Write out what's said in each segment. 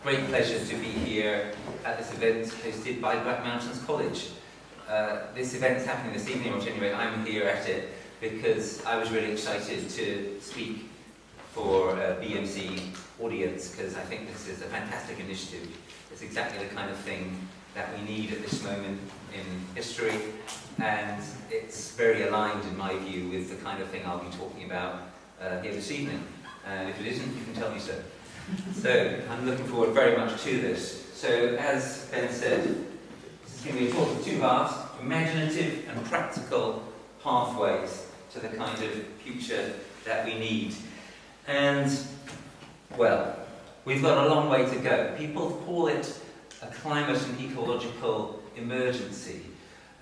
great pleasure to be here at this event hosted by Black Mountains College. This event is happening this evening, or anyway, I'm here at it because I was really excited to speak for a BMC audience, because I think this is a fantastic initiative. It's exactly the kind of thing that we need at this moment in history, and it's very aligned, in my view, with the kind of thing I'll be talking about here this evening. And if it isn't, you can tell me so. So I'm looking forward very much to this. So as Ben said, this is going to be a talk of two halves: imaginative and practical pathways to the kind of future that we need. And, well, we've got a long way to go. People call it a climate and ecological emergency.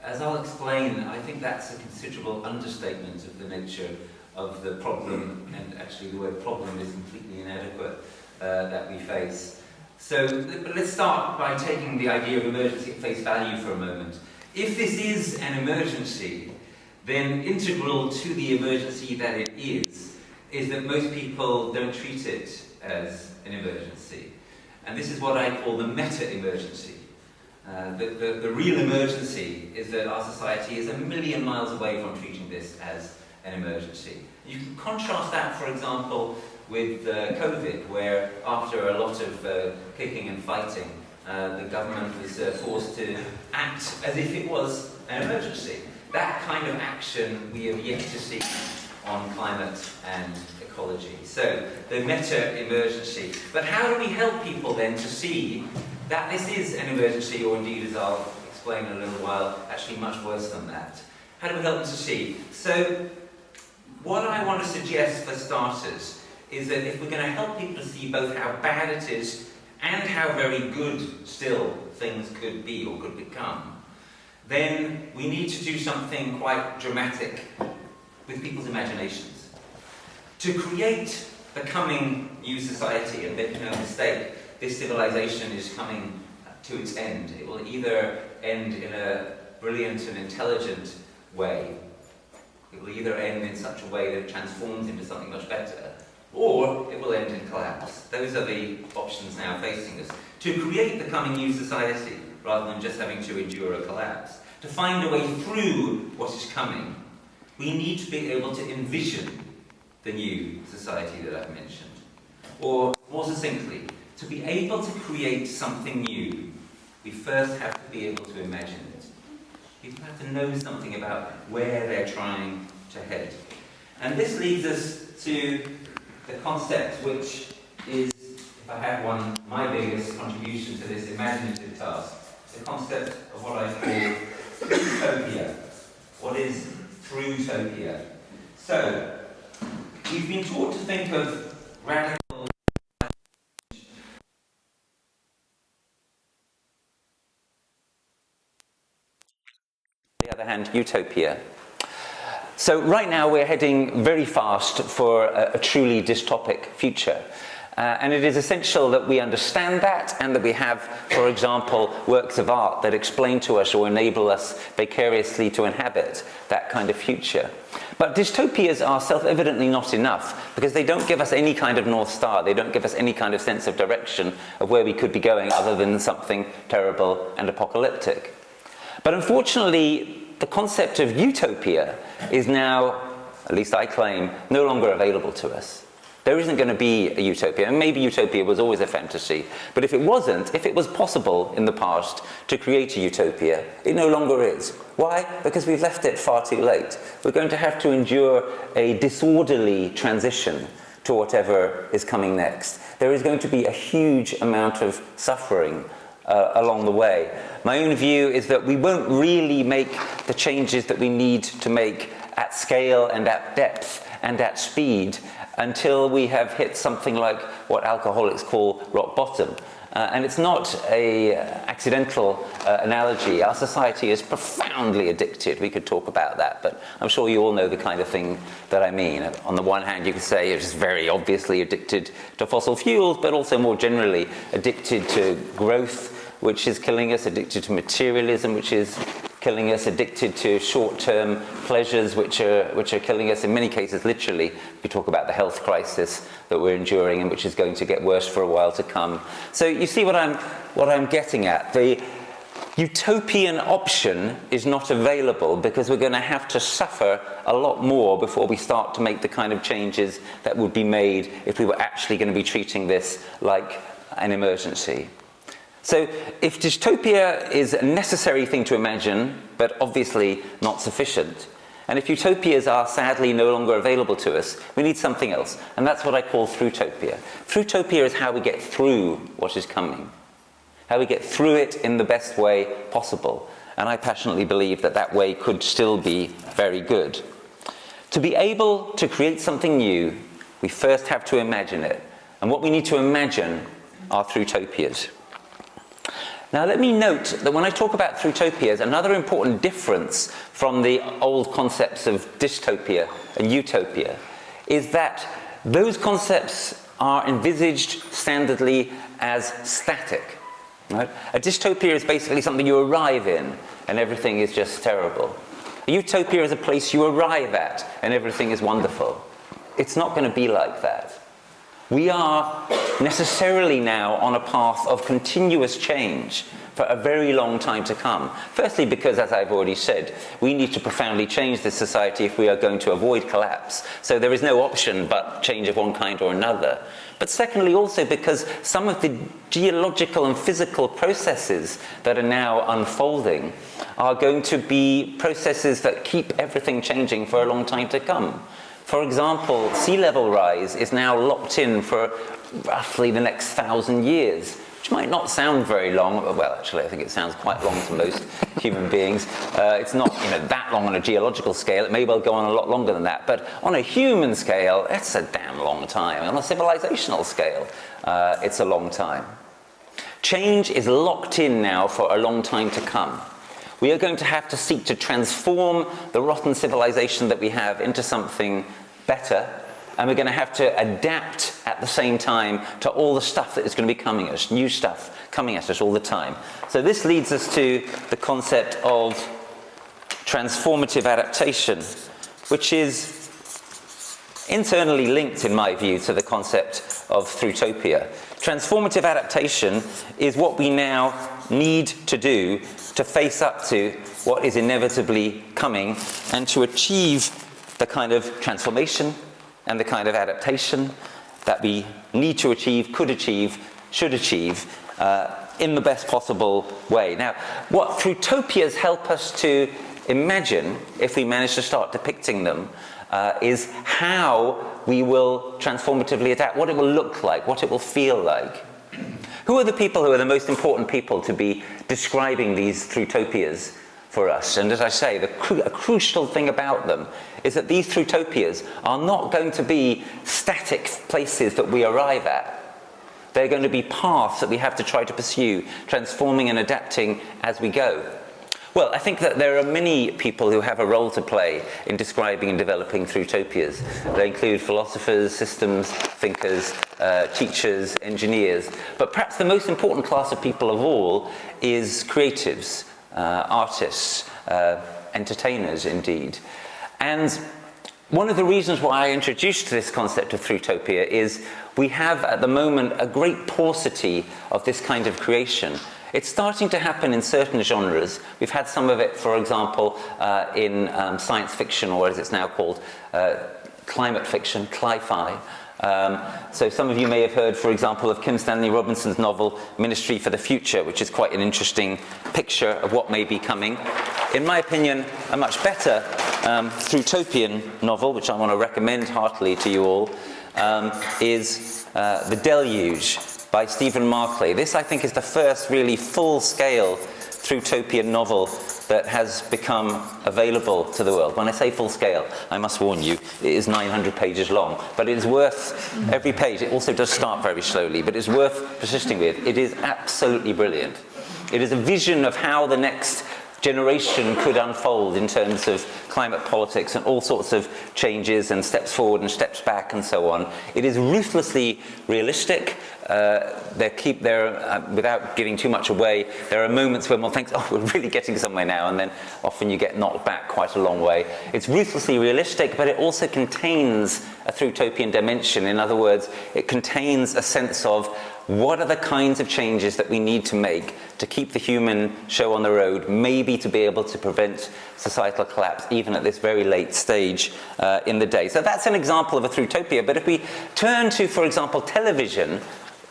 As I'll explain, I think that's a considerable understatement of the nature of the problem, and actually the word problem is completely inadequate, that we face. So let's start by taking the idea of emergency at face value for a moment. If this is an emergency, then integral to the emergency that it is that most people don't treat it as an emergency. And this is what I call the meta-emergency. The real emergency is that our society is a million miles away from treating this as an emergency. You can contrast that, for example, with COVID, where after a lot of kicking and fighting, the government was forced to act as if it was an emergency. That kind of action we have yet to see on climate and ecology. So, the meta-emergency. But how do we help people then to see that this is an emergency, or indeed, as I'll explain in a little while, actually much worse than that? How do we help them to see? So, what I want to suggest for starters is that if we're going to help people to see both how bad it is and how very good still things could be or could become, then we need to do something quite dramatic with people's imaginations. To create the coming new society, and make no mistake, this civilization is coming to its end. It will either end in a brilliant and intelligent way, it will either end in such a way that it transforms into something much better, or it will end in collapse. Those are the options now facing us. To create the coming new society, rather than just having to endure a collapse, to find a way through what is coming, we need to be able to envision the new society that I've mentioned. Or, more succinctly, to be able to create something new, we first have to be able to imagine it. People have to know something about where they're trying to head. And this leads us to the concept which is, if I had one, my biggest contribution to this imaginative task, the concept of what I call utopia. What is utopia? So, we've been taught to think of radical on the other hand, utopia. So right now we're heading very fast for a truly dystopic future. And it is essential that we understand that, and that we have, for example, works of art that explain to us or enable us vicariously to inhabit that kind of future. But dystopias are self-evidently not enough, because they don't give us any kind of North Star, they don't give us any kind of sense of direction of where we could be going other than something terrible and apocalyptic. But unfortunately, the concept of utopia is now, at least I claim, no longer available to us. There isn't going to be a utopia, and maybe utopia was always a fantasy, but if it wasn't, if it was possible in the past to create a utopia, it no longer is. Why? Because we've left it far too late. We're going to have to endure a disorderly transition to whatever is coming next. There is going to be a huge amount of suffering along the way. My own view is that we won't really make the changes that we need to make at scale and at depth and at speed until we have hit something like what alcoholics call rock bottom. And it's not an accidental analogy. Our society is profoundly addicted. We could talk about that, but I'm sure you all know the kind of thing that I mean. On the one hand, you could say it's very obviously addicted to fossil fuels, but also more generally addicted to growth, which is killing us, addicted to materialism, which is killing us, addicted to short-term pleasures which are killing us, in many cases literally. We talk about the health crisis that we're enduring and which is going to get worse for a while to come. So you see what I'm getting at. The utopian option is not available because we're going to have to suffer a lot more before we start to make the kind of changes that would be made if we were actually going to be treating this like an emergency. So if dystopia is a necessary thing to imagine, but obviously not sufficient, and if utopias are sadly no longer available to us, we need something else. And that's what I call throughtopia. Throughtopia is how we get through what is coming, how we get through it in the best way possible. And I passionately believe that that way could still be very good. To be able to create something new, we first have to imagine it. And what we need to imagine are througtopias. Now let me note that when I talk about throughtopias, another important difference from the old concepts of dystopia and utopia is that those concepts are envisaged standardly as static. Right? A dystopia is basically something you arrive in and everything is just terrible. A utopia is a place you arrive at and everything is wonderful. It's not going to be like that. We are necessarily now on a path of continuous change for a very long time to come. Firstly, because, as I've already said, we need to profoundly change this society if we are going to avoid collapse. So there is no option but change of one kind or another. But secondly, also because some of the geological and physical processes that are now unfolding are going to be processes that keep everything changing for a long time to come. For example, sea level rise is now locked in for roughly the next 1,000 years, which might not sound very long. Well, actually, I think it sounds quite long to most human beings. It's not, that long on a geological scale. It may well go on a lot longer than that. But on a human scale, it's a damn long time. On a civilizational scale, it's a long time. Change is locked in now for a long time to come. We are going to have to seek to transform the rotten civilization that we have into something better, and we're going to have to adapt at the same time to all the stuff that is going to be coming at us, new stuff coming at us all the time. So this leads us to the concept of transformative adaptation, which is internally linked, in my view, to the concept of throughtopia. Transformative adaptation is what we now need to do to face up to what is inevitably coming and to achieve the kind of transformation and the kind of adaptation that we need to achieve, could achieve, should achieve in the best possible way. Now, what throughoutias help us to imagine, if we manage to start depicting them, is how we will transformatively adapt, what it will look like, what it will feel like. Who are the people who are the most important people to be describing these throughoutias for us? And as I say, a crucial thing about them is that these throughoutias are not going to be static places that we arrive at. They're going to be paths that we have to try to pursue, transforming and adapting as we go. Well, I think that there are many people who have a role to play in describing and developing throughoutias. They include philosophers, systems thinkers, teachers, engineers. But perhaps the most important class of people of all is creatives, artists, entertainers indeed. And one of the reasons why I introduced this concept of throughtopia is we have at the moment a great paucity of this kind of creation. It's starting to happen in certain genres. We've had some of it, for example, in science fiction, or as it's now called, climate fiction, cli-fi. So some of you may have heard, for example, of Kim Stanley Robinson's novel Ministry for the Future, which is quite an interesting picture of what may be coming. In my opinion, a much better throughoutian novel, which I want to recommend heartily to you all, is The Deluge by Stephen Markley. This, I think, is the first really full-scale throughoutian novel that has become available to the world. When I say full-scale, I must warn you, it is 900 pages long, but it is worth every page. It also does start very slowly, but it's worth persisting with. It is absolutely brilliant. It is a vision of how the next generation could unfold in terms of climate climate politics and all sorts of changes and steps forward and steps back and so on. It is ruthlessly realistic. Without giving too much away, there are moments when one thinks, oh, we're really getting somewhere now, and then often you get knocked back quite a long way. It's ruthlessly realistic, but it also contains a utopian dimension. In other words, it contains a sense of what are the kinds of changes that we need to make to keep the human show on the road, maybe to be able to prevent societal collapse even at this very late stage in the day. So that's an example of a utopia. But if we turn to, for example, television,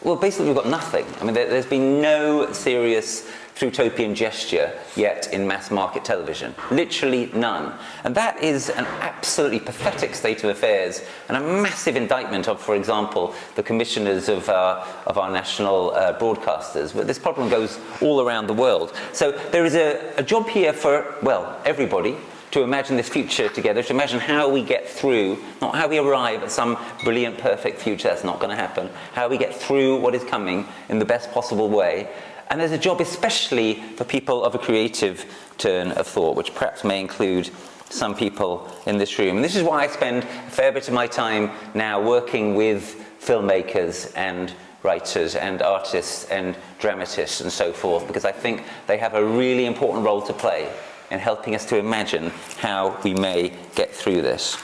well, basically we've got nothing. I mean, there's been no serious utopian gesture yet in mass market television. Literally none. And that is an absolutely pathetic state of affairs and a massive indictment of, for example, the commissioners of our national broadcasters. But this problem goes all around the world. So there is a job here for, well, everybody, to imagine this future together, to imagine how we get through, not how we arrive at some brilliant, perfect future, that's not going to happen, how we get through what is coming in the best possible way. And there's a job especially for people of a creative turn of thought, which perhaps may include some people in this room. And this is why I spend a fair bit of my time now working with filmmakers and writers and artists and dramatists and so forth, because I think they have a really important role to play in helping us to imagine how we may get through this.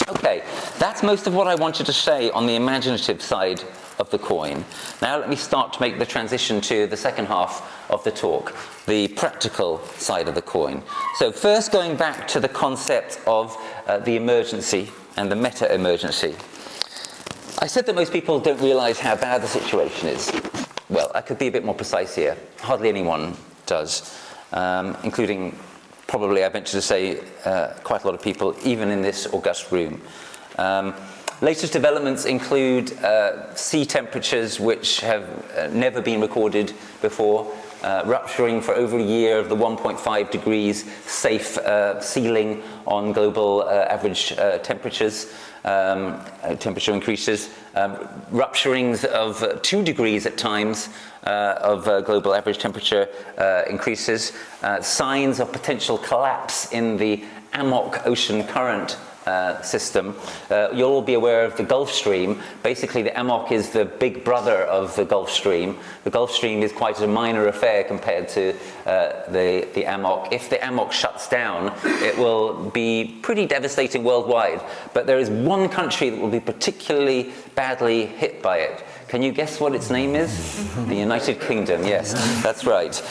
Okay, that's most of what I wanted to say on the imaginative side of the coin. Now let me start to make the transition to the second half of the talk, the practical side of the coin. So first, going back to the concept of the emergency and the meta-emergency. I said that most people don't realise how bad the situation is. Well, I could be a bit more precise here. Hardly anyone does, including, probably I venture to say, quite a lot of people, even in this august room. Latest developments include sea temperatures which have never been recorded before, rupturing for over a year of the 1.5 degrees safe ceiling on global average temperatures, temperature increases, rupturings of 2 degrees at times of global average temperature increases, signs of potential collapse in the Amok ocean current system. You'll all be aware of the Gulf Stream. Basically, the Amok is the big brother of the Gulf Stream. The Gulf Stream is quite a minor affair compared to the Amok. If the Amok shuts down, it will be pretty devastating worldwide. But there is one country that will be particularly badly hit by it. Can you guess what its name is? The United Kingdom, yes, that's right.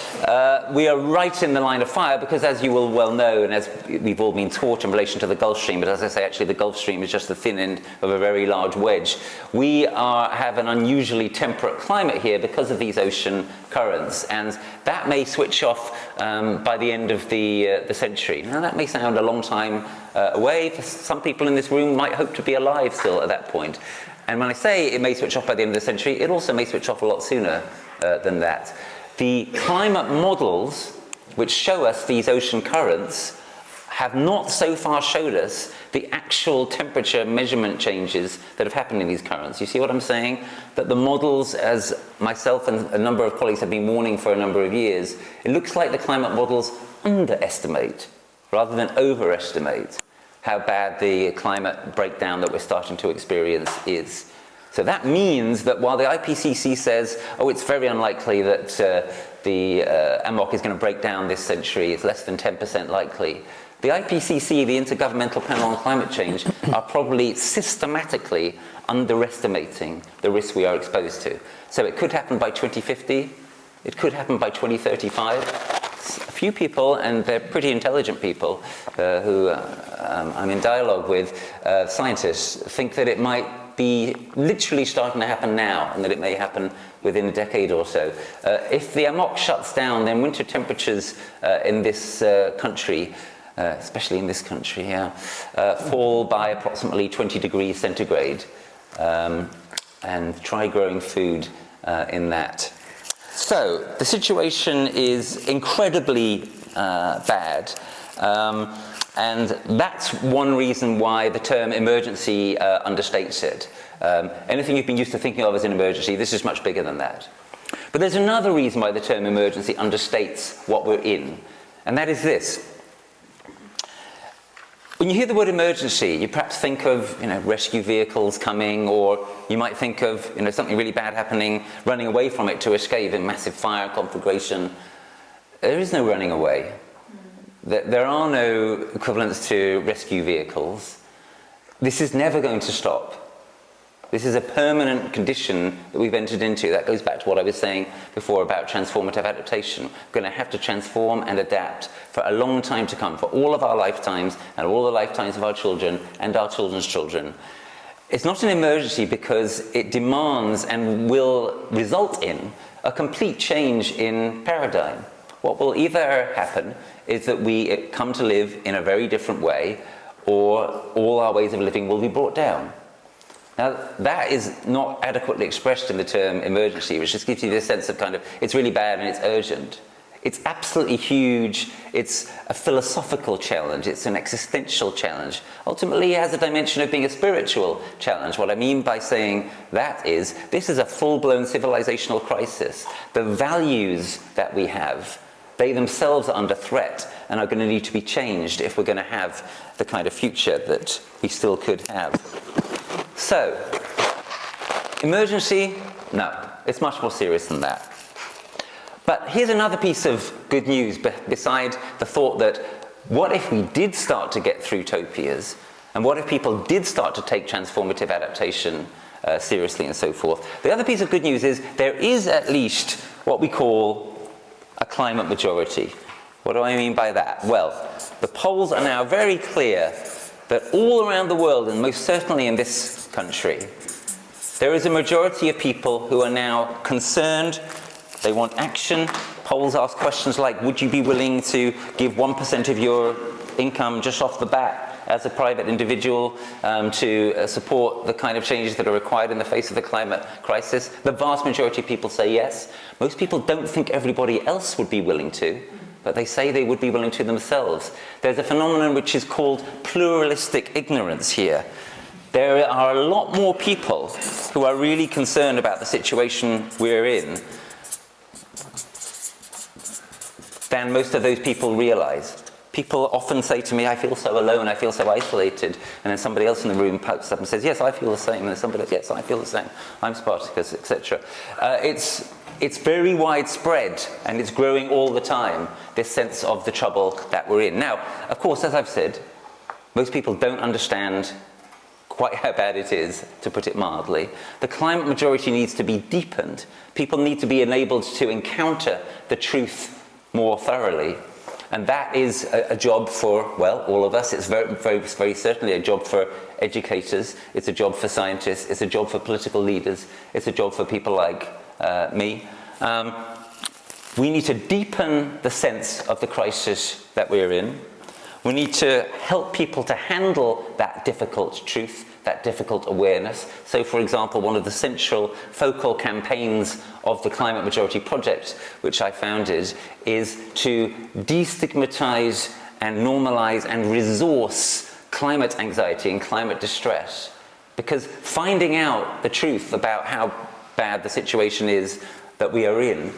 We are right in the line of fire because, as you will well know, and as we've all been taught in relation to the Gulf Stream, but as I say, actually the Gulf Stream is just the thin end of a very large wedge. We have an unusually temperate climate here because of these ocean currents, and that may switch off by the end of the century. Now, that may sound a long time away. For some people in this room might hope to be alive still at that point. And when I say it may switch off by the end of the century, it also may switch off a lot sooner than that. The climate models which show us these ocean currents have not so far showed us the actual temperature measurement changes that have happened in these currents. You see what I'm saying? That the models, as myself and a number of colleagues have been warning for a number of years, it looks like the climate models underestimate rather than overestimate how bad the climate breakdown that we're starting to experience is. So that means that while the IPCC says, oh, it's very unlikely that the Amok is going to break down this century, it's less than 10% likely, the IPCC, the Intergovernmental Panel on Climate Change, are probably systematically underestimating the risk we are exposed to. So it could happen by 2050, it could happen by 2035. A few people, and they're pretty intelligent people who I'm in dialogue with, scientists, think that it might be literally starting to happen now and that it may happen within a decade or so. If the Amok shuts down, then winter temperatures in this country, especially in this country here, fall by approximately 20 degrees centigrade, and try growing food in that. So the situation is incredibly bad, and that's one reason why the term emergency understates it. Anything you've been used to thinking of as an emergency, this is much bigger than that. But there's another reason why the term emergency understates what we're in, and that is this. When you hear the word emergency, you perhaps think of, rescue vehicles coming, or you might think of, something really bad happening, running away from it to escape in massive fire conflagration. There is no running away. There are no equivalents to rescue vehicles. This is never going to stop. This is a permanent condition that we've entered into. That goes back to what I was saying before about transformative adaptation. We're going to have to transform and adapt for a long time to come, for all of our lifetimes and all the lifetimes of our children and our children's children. It's not an emergency because it demands and will result in a complete change in paradigm. What will either happen is that we come to live in a very different way, or all our ways of living will be brought down. Now, that is not adequately expressed in the term emergency, which just gives you this sense of it's really bad and it's urgent. It's absolutely huge. It's a philosophical challenge. It's an existential challenge. Ultimately, it has a dimension of being a spiritual challenge. What I mean by saying that is, this is a full-blown civilizational crisis. The values that we have, they themselves are under threat and are going to need to be changed if we're going to have the kind of future that we still could have. So, emergency? No, it's much more serious than that. But here's another piece of good news beside the thought that what if we did start to get through utopias, and what if people did start to take transformative adaptation seriously and so forth. The other piece of good news is there is at least what we call a climate majority. What do I mean by that? Well, the polls are now very clear that all around the world, and most certainly in this country, there is a majority of people who are now concerned. They want action. Polls ask questions like, would you be willing to give 1% of your income just off the bat as a private individual to support the kind of changes that are required in the face of the climate crisis? The vast majority of people say yes. Most people don't think everybody else would be willing to, but they say they would be willing to themselves. There's a phenomenon which is called pluralistic ignorance here. There are a lot more people who are really concerned about the situation we're in than most of those people realize. People often say to me, I feel so alone, I feel so isolated, and then somebody else in the room pipes up and says, yes, I feel the same, and then somebody else, yes, I feel the same, I'm Spartacus, etc. It's very widespread, and it's growing all the time, this sense of the trouble that we're in. Now, of course, as I've said, most people don't understand quite how bad it is, to put it mildly. The climate majority needs to be deepened. People need to be enabled to encounter the truth more thoroughly. And that is a job for, well, all of us. It's very, very, very certainly a job for educators. It's a job for scientists. It's a job for political leaders. It's a job for people like me. We need to deepen the sense of the crisis that we're in. We need to help people to handle that difficult truth, that difficult awareness. So, for example, one of the central focal campaigns of the Climate Majority Project, which I founded, is to destigmatize and normalize and resource climate anxiety and climate distress. Because finding out the truth about how bad the situation is that we are in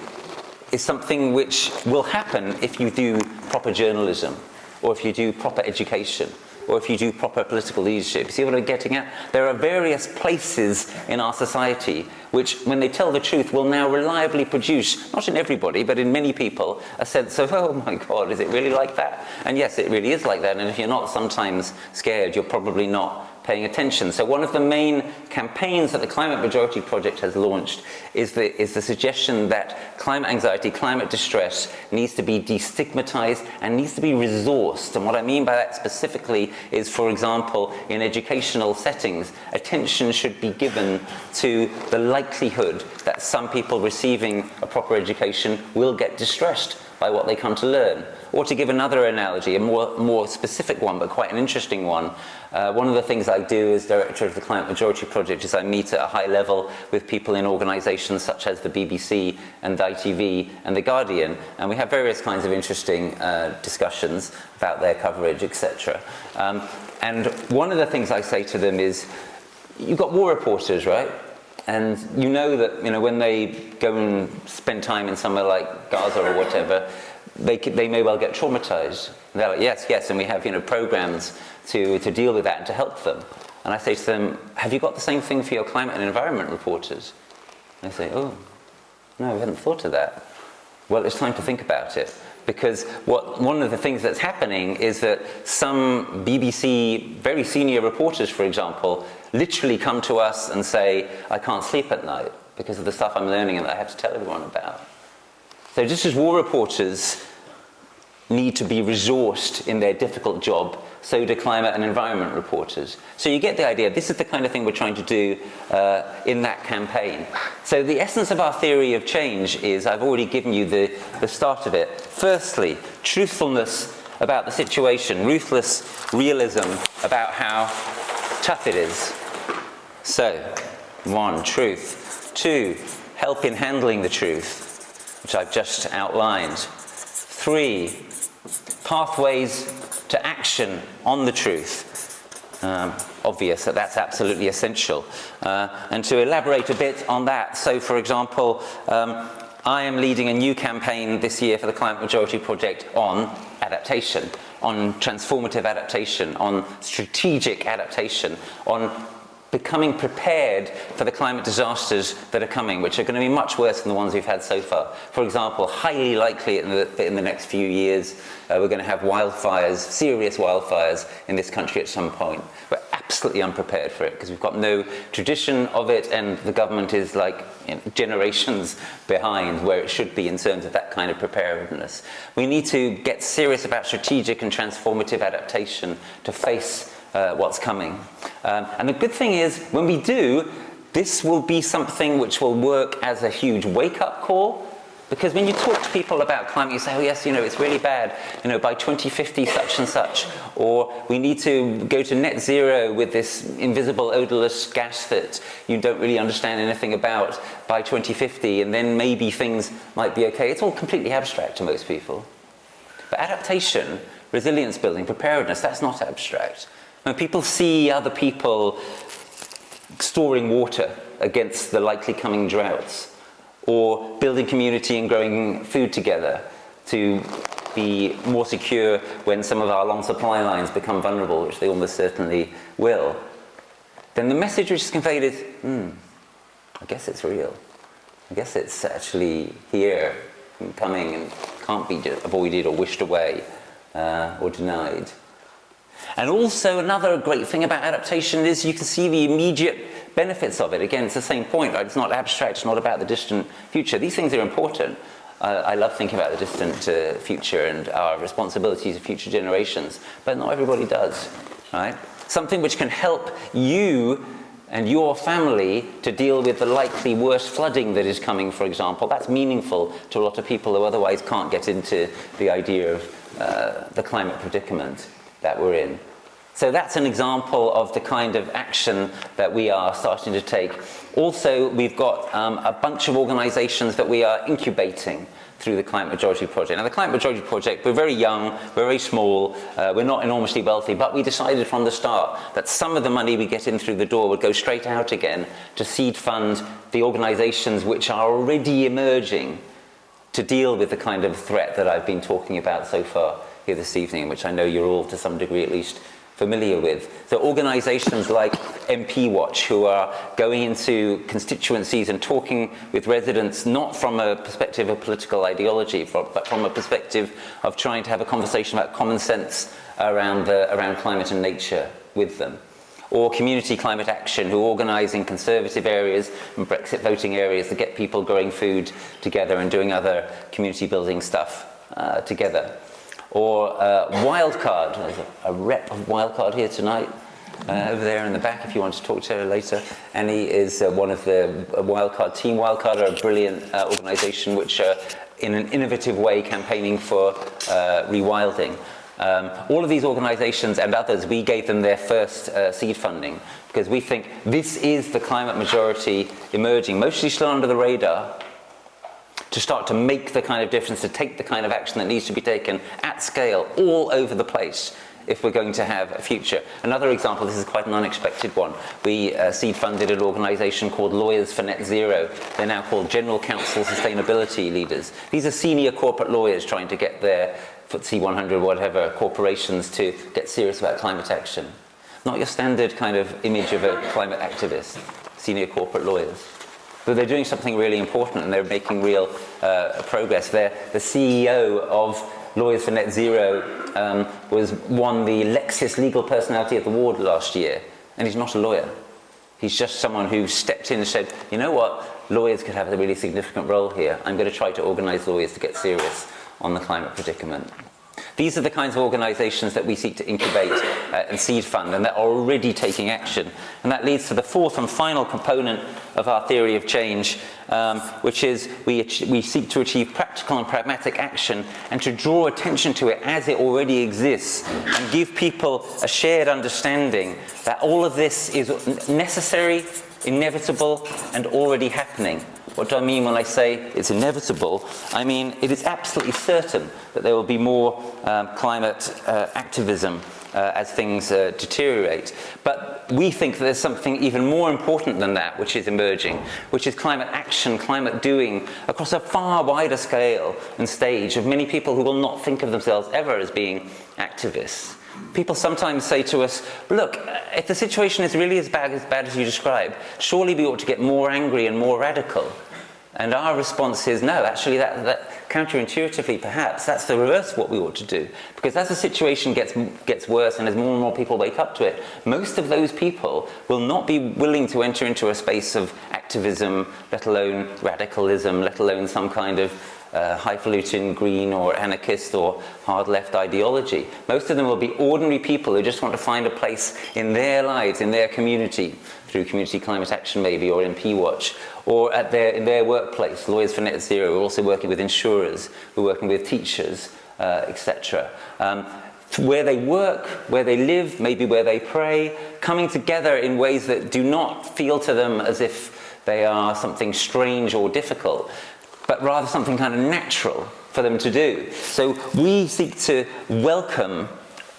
is something which will happen if you do proper journalism, or if you do proper education, or if you do proper political leadership. See what I'm getting at? There are various places in our society which, when they tell the truth, will now reliably produce, not in everybody, but in many people, a sense of, oh my God, is it really like that? And yes, it really is like that. And if you're not sometimes scared, you're probably not paying attention. So one of the main campaigns that the Climate Majority Project has launched is the suggestion that climate anxiety, climate distress needs to be destigmatized and needs to be resourced. And what I mean by that specifically is, for example, in educational settings, attention should be given to the likelihood that some people receiving a proper education will get distressed by what they come to learn. Or to give another analogy, a more specific one, but quite an interesting one, one of the things I do as director of the Climate Majority Project is I meet at a high level with people in organisations such as the BBC and ITV and The Guardian, and we have various kinds of interesting discussions about their coverage, etc. And one of the things I say to them is, you've got war reporters, right? And you know that when they go and spend time in somewhere like Gaza or whatever, they may well get traumatized. They're like, yes, and we have programs to deal with that and to help them. And I say to them, have you got the same thing for your climate and environment reporters? And they say, oh, no, we hadn't thought of that. Well, it's time to think about it. Because one of the things that's happening is that some BBC very senior reporters, for example, literally come to us and say, I can't sleep at night because of the stuff I'm learning and that I have to tell everyone about. So just as war reporters need to be resourced in their difficult job, so do climate and environment reporters. So you get the idea. This is the kind of thing we're trying to do in that campaign. So the essence of our theory of change is, I've already given you the start of it. Firstly, truthfulness about the situation, ruthless realism about how tough it is. So, 1, truth. 2, help in handling the truth, which I've just outlined. 3, pathways to action on the truth. Obvious that that's absolutely essential. And to elaborate a bit on that, so for example, I am leading a new campaign this year for the Climate Majority Project on adaptation, on transformative adaptation, on strategic adaptation, on becoming prepared for the climate disasters that are coming, which are going to be much worse than the ones we've had so far. For example, highly likely in the next few years, we're going to have wildfires, serious wildfires in this country at some point. We're absolutely unprepared for it because we've got no tradition of it, and the government is like generations behind where it should be in terms of that kind of preparedness. We need to get serious about strategic and transformative adaptation to face what's coming. And the good thing is, when we do, this will be something which will work as a huge wake-up call. Because when you talk to people about climate, you say, oh yes, it's really bad, by 2050 such and such, or we need to go to net zero with this invisible odorless gas that you don't really understand anything about by 2050, and then maybe things might be okay. It's all completely abstract to most people. But adaptation, resilience building, preparedness, that's not abstract. When people see other people storing water against the likely coming droughts, or building community and growing food together to be more secure when some of our long supply lines become vulnerable, which they almost certainly will, then the message which is conveyed is, I guess it's real. I guess it's actually here and coming and can't be avoided or wished away or denied. And also another great thing about adaptation is you can see the immediate benefits of it. Again, it's the same point, right? It's not abstract, it's not about the distant future. These things are important. I love thinking about the distant future and our responsibilities of future generations, but not everybody does, right? Something which can help you and your family to deal with the likely worst flooding that is coming, for example, that's meaningful to a lot of people who otherwise can't get into the idea of the climate predicament that we're in. So that's an example of the kind of action that we are starting to take. Also, we've got a bunch of organisations that we are incubating through the Climate Majority Project. Now, the Climate Majority Project, we're very young, we're very small, we're not enormously wealthy, but we decided from the start that some of the money we get in through the door would go straight out again to seed fund the organisations which are already emerging to deal with the kind of threat that I've been talking about so far here this evening, which I know you're all, to some degree at least, familiar with. So organisations like MP Watch, who are going into constituencies and talking with residents, not from a perspective of political ideology, but from a perspective of trying to have a conversation about common sense around climate and nature with them. Or Community Climate Action, who organise in conservative areas and Brexit voting areas to get people growing food together and doing other community building stuff together. Or Wildcard, there's a rep of Wildcard here tonight, over there in the back if you want to talk to her later. Annie is one of the Wildcard, Team Wildcard are a brilliant organisation which are in an innovative way campaigning for rewilding. All of these organisations and others, we gave them their first seed funding because we think this is the climate majority emerging, mostly still under the radar, to start to make the kind of difference, to take the kind of action that needs to be taken at scale all over the place if we're going to have a future. Another example, this is quite an unexpected one. We seed funded an organisation called Lawyers for Net Zero. They're now called General Counsel Sustainability Leaders. These are senior corporate lawyers trying to get their FTSE 100, whatever, corporations to get serious about climate action. Not your standard kind of image of a climate activist, senior corporate lawyers. But they're doing something really important and they're making real progress. The CEO of Lawyers for Net Zero won the Lexis Legal Personality of the Award last year, and he's not a lawyer. He's just someone who stepped in and said, you know what, lawyers could have a really significant role here. I'm going to try to organise lawyers to get serious on the climate predicament. These are the kinds of organisations that we seek to incubate and seed fund, and that are already taking action. And that leads to the fourth and final component of our theory of change, which is we seek to achieve practical and pragmatic action and to draw attention to it as it already exists and give people a shared understanding that all of this is necessary, inevitable, and already happening. What do I mean when I say it's inevitable? I mean it is absolutely certain that there will be more climate activism as things deteriorate. But we think that there's something even more important than that which is emerging, which is climate action, climate doing, across a far wider scale and stage of many people who will not think of themselves ever as being activists. People sometimes say to us, look, if the situation is really as bad as you describe, surely we ought to get more angry and more radical. And our response is, no, actually that counterintuitively perhaps, that's the reverse of what we ought to do. Because as the situation gets worse and as more and more people wake up to it, most of those people will not be willing to enter into a space of activism, let alone radicalism, let alone some kind of highfalutin green or anarchist or hard left ideology. Most of them will be ordinary people who just want to find a place in their lives, in their community, through community climate action maybe, or in P-Watch, or in their workplace. Lawyers for Net Zero, we're also working with insurers, we're working with teachers, etc. Where they work, where they live, maybe where they pray, coming together in ways that do not feel to them as if they are something strange or difficult, but rather something kind of natural for them to do. So we seek to welcome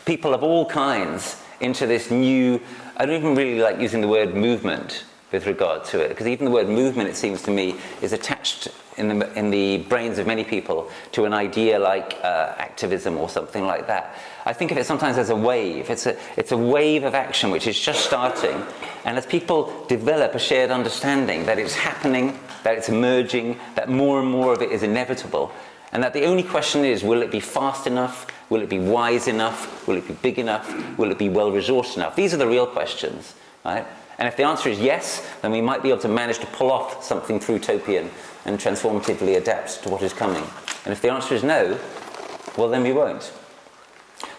people of all kinds into this new, I don't even really like using the word movement with regard to it, because even the word movement, it seems to me, is attached in the brains of many people to an idea like activism or something like that. I think of it sometimes as a wave. It's a wave of action which is just starting, and as people develop a shared understanding that it's happening, that it's emerging, that more and more of it is inevitable, and that the only question is, will it be fast enough? Will it be wise enough? Will it be big enough? Will it be well-resourced enough? These are the real questions, right? And if the answer is yes, then we might be able to manage to pull off something utopian and transformatively adapt to what is coming. And if the answer is no, well, then we won't.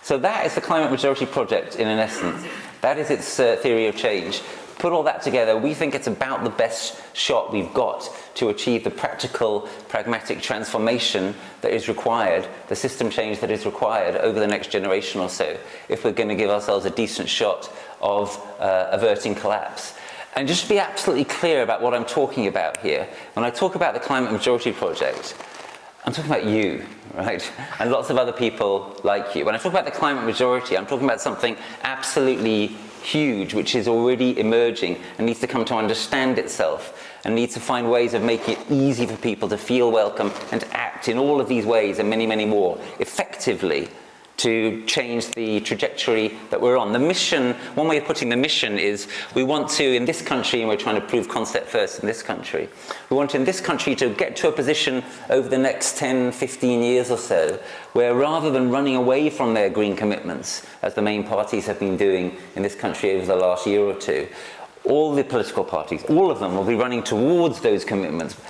So that is the Climate Majority Project in an essence. That is its theory of change. Put all that together, we think it's about the best shot we've got to achieve the practical, pragmatic transformation that is required, the system change that is required over the next generation or so, if we're going to give ourselves a decent shot of averting collapse. And just to be absolutely clear about what I'm talking about here, when I talk about the Climate Majority Project, I'm talking about you, right? And lots of other people like you. When I talk about the climate majority, I'm talking about something absolutely huge, which is already emerging and needs to come to understand itself and needs to find ways of making it easy for people to feel welcome and act in all of these ways and many, many more effectively to change the trajectory that we're on. The mission, one way of putting the mission is we want to, in this country, and we're trying to prove concept first in this country, we want in this country to get to a position over the next 10, 15 years or so, where rather than running away from their green commitments, as the main parties have been doing in this country over the last year or two, all the political parties, all of them will be running towards those commitments,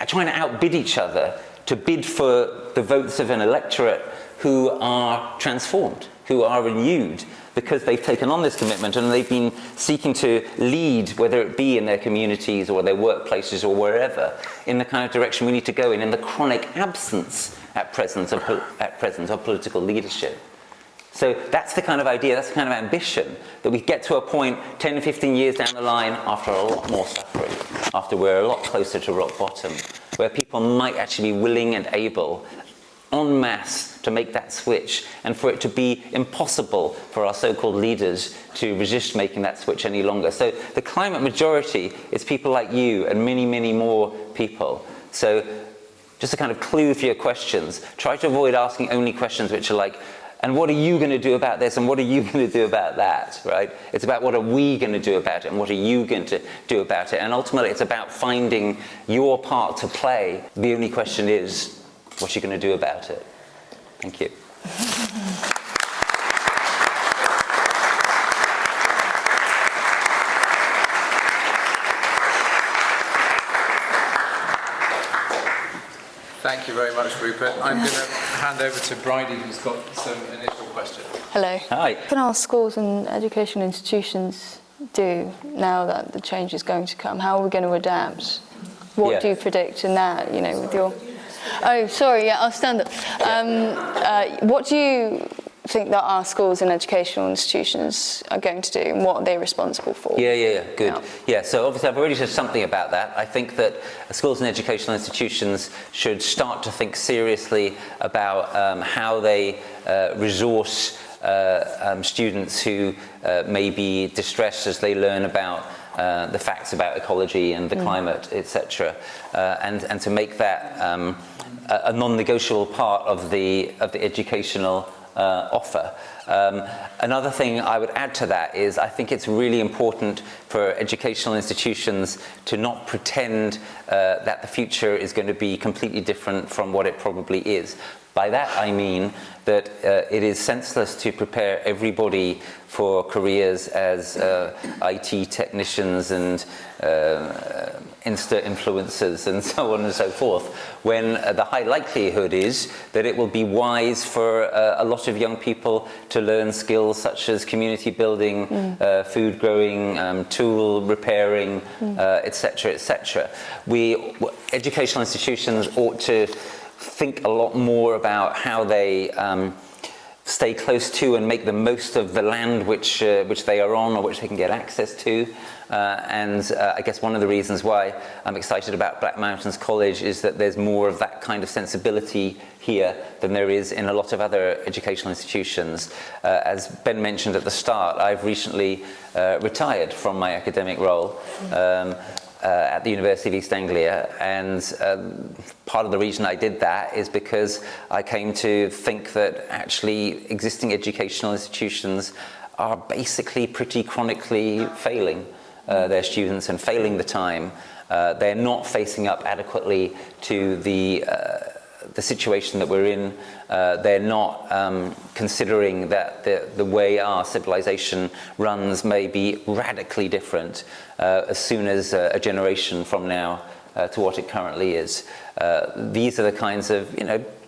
trying to outbid each other to bid for the votes of an electorate who are transformed, who are renewed, because they've taken on this commitment and they've been seeking to lead, whether it be in their communities or their workplaces or wherever, in the kind of direction we need to go in the chronic absence at present of political leadership. So that's the kind of idea, that's the kind of ambition, that we get to a point 10, 15 years down the line after a lot more suffering, after we're a lot closer to rock bottom, where people might actually be willing and able en masse to make that switch, and for it to be impossible for our so-called leaders to resist making that switch any longer. So the climate majority is people like you and many, many more people. So Just a kind of clue for your questions. Try to avoid asking only questions which are like, and what are you going to do about this, and what are you going to do about that, right? It's about what are we going to do about it, and what are you going to do about it. And ultimately, it's about finding your part to play. The only question is, what are you going to do about it? Thank you. Thank you very much, Rupert. I'm going to hand over to Bridie, who's got some initial questions. Hello. Hi. What can our schools and educational institutions do now that the change is going to come? How are we going to adapt? What do you predict in that, with your... Oh, sorry, I'll stand up. What do you think that our schools and educational institutions are going to do, and what are they responsible for? Good. So obviously I've already said something about that. I think that schools and educational institutions should start to think seriously about how they resource students who may be distressed as they learn about the facts about ecology and the climate, etc., and to make that a non-negotiable part of the educational offer. Another thing I would add to that is I think it's really important for educational institutions to not pretend that the future is going to be completely different from what it probably is. By that I mean that it is senseless to prepare everybody for careers as IT technicians and Insta influencers and so on and so forth, when the high likelihood is that it will be wise for a lot of young people to learn skills such as community building, food growing, tool repairing, etc., etc. Educational institutions ought to think a lot more about how they stay close to and make the most of the land which they are on or which they can get access to. And I guess one of the reasons why I'm excited about Black Mountains College is that there's more of that kind of sensibility here than there is in a lot of other educational institutions. As Ben mentioned at the start, I've recently retired from my academic role at the University of East Anglia, and part of the reason I did that is because I came to think that actually existing educational institutions are basically pretty chronically failing their students and failing the time. They're not facing up adequately to the situation that we're in. They're not considering that the way our civilization runs may be radically different as soon as a generation from now to what it currently is. These are the kinds of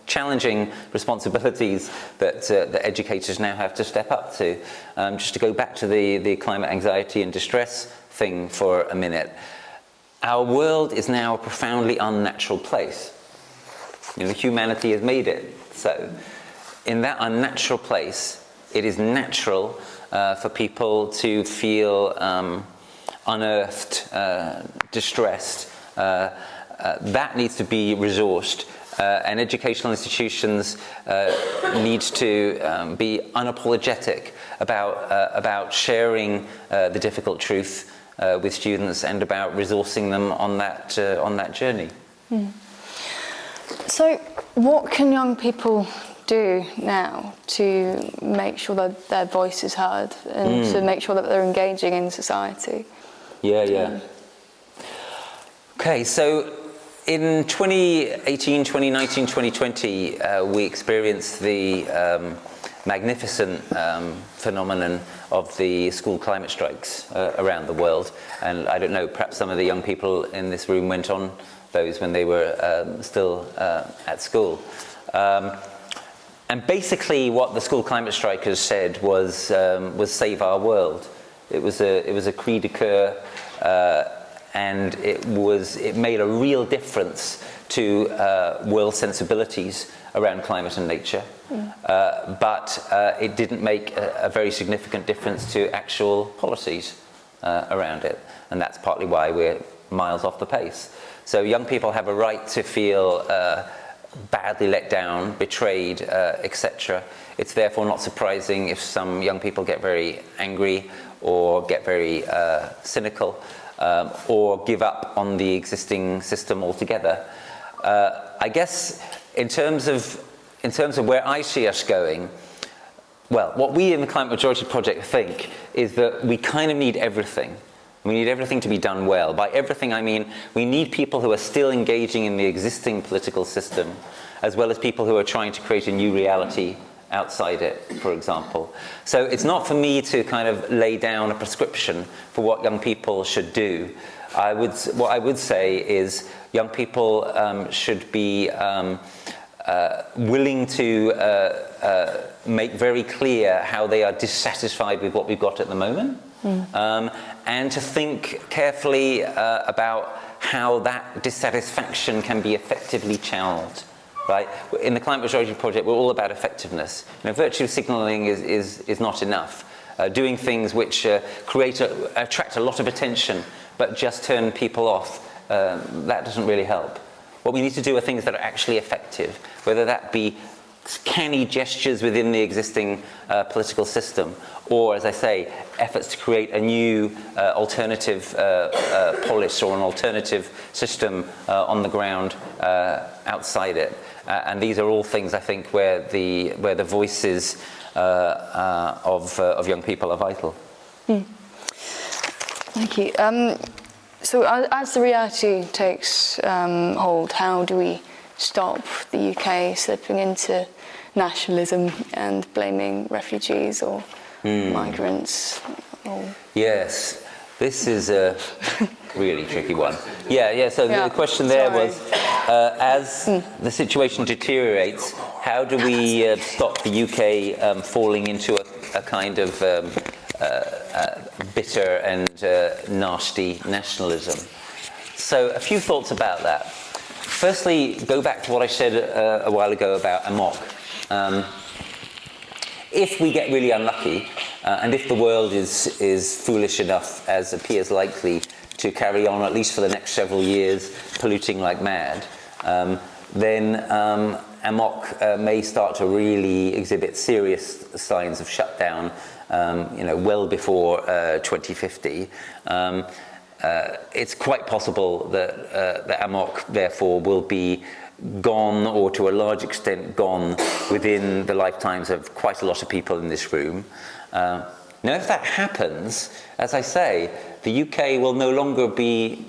challenging responsibilities that educators now have to step up to. Just to go back to the climate anxiety and distress thing for a minute. Our world is now a profoundly unnatural place. Humanity has made it so. In that unnatural place, it is natural for people to feel unearthed, distressed. That needs to be resourced. And educational institutions need to be unapologetic about sharing the difficult truth with students and about resourcing them on that journey. So what can young people do now to make sure that their voice is heard and to make sure that they're engaging in society? Okay, so in 2018, 2019, 2020, we experienced the magnificent phenomenon of the school climate strikes around the world. And I don't know, perhaps some of the young people in this room went on those when they were still at school. And basically what the school climate strikers said was save our world. It was a cri de coeur, and it made a real difference to world sensibilities around climate and nature. But it didn't make a very significant difference to actual policies around it. And that's partly why we're miles off the pace. So young people have a right to feel badly let down, betrayed, etc. It's therefore not surprising if some young people get very angry or get very cynical or give up on the existing system altogether. I guess in terms of where I see us going, well, what we in the Climate Majority Project think is that we kind of need everything. We need everything to be done well. By everything, I mean we need people who are still engaging in the existing political system, as well as people who are trying to create a new reality outside it, for example. So it's not for me to kind of lay down a prescription for what young people should do. What I would say is young people should be willing to make very clear how they are dissatisfied with what we've got at the moment, and to think carefully about how that dissatisfaction can be effectively channeled. Right? In the Climate Majority Project, we're all about effectiveness. Virtue signalling is not enough. Doing things which attract a lot of attention, but just turn people off, that doesn't really help. What we need to do are things that are actually effective, whether that be canny gestures within the existing political system, or, as I say, efforts to create a new alternative polis or an alternative system on the ground outside it. And these are all things, I think, where the voices of young people are vital. Thank you. So as the reality takes hold, how do we stop the UK slipping into nationalism and blaming refugees or migrants? Yes, this is a really tricky one. So the question there was, as the situation deteriorates, how do we stop the UK falling into a kind of bitter and nasty nationalism? So a few thoughts about that. Firstly, go back to what I said a while ago about amok. If we get really unlucky, and if the world is foolish enough, as appears likely, to carry on at least for the next several years, polluting like mad, then amok may start to really exhibit serious signs of shutdown, well before 2050. It's quite possible that amok, therefore, will be gone, or to a large extent gone, within the lifetimes of quite a lot of people in this room. Now, if that happens, as I say, the UK will no longer be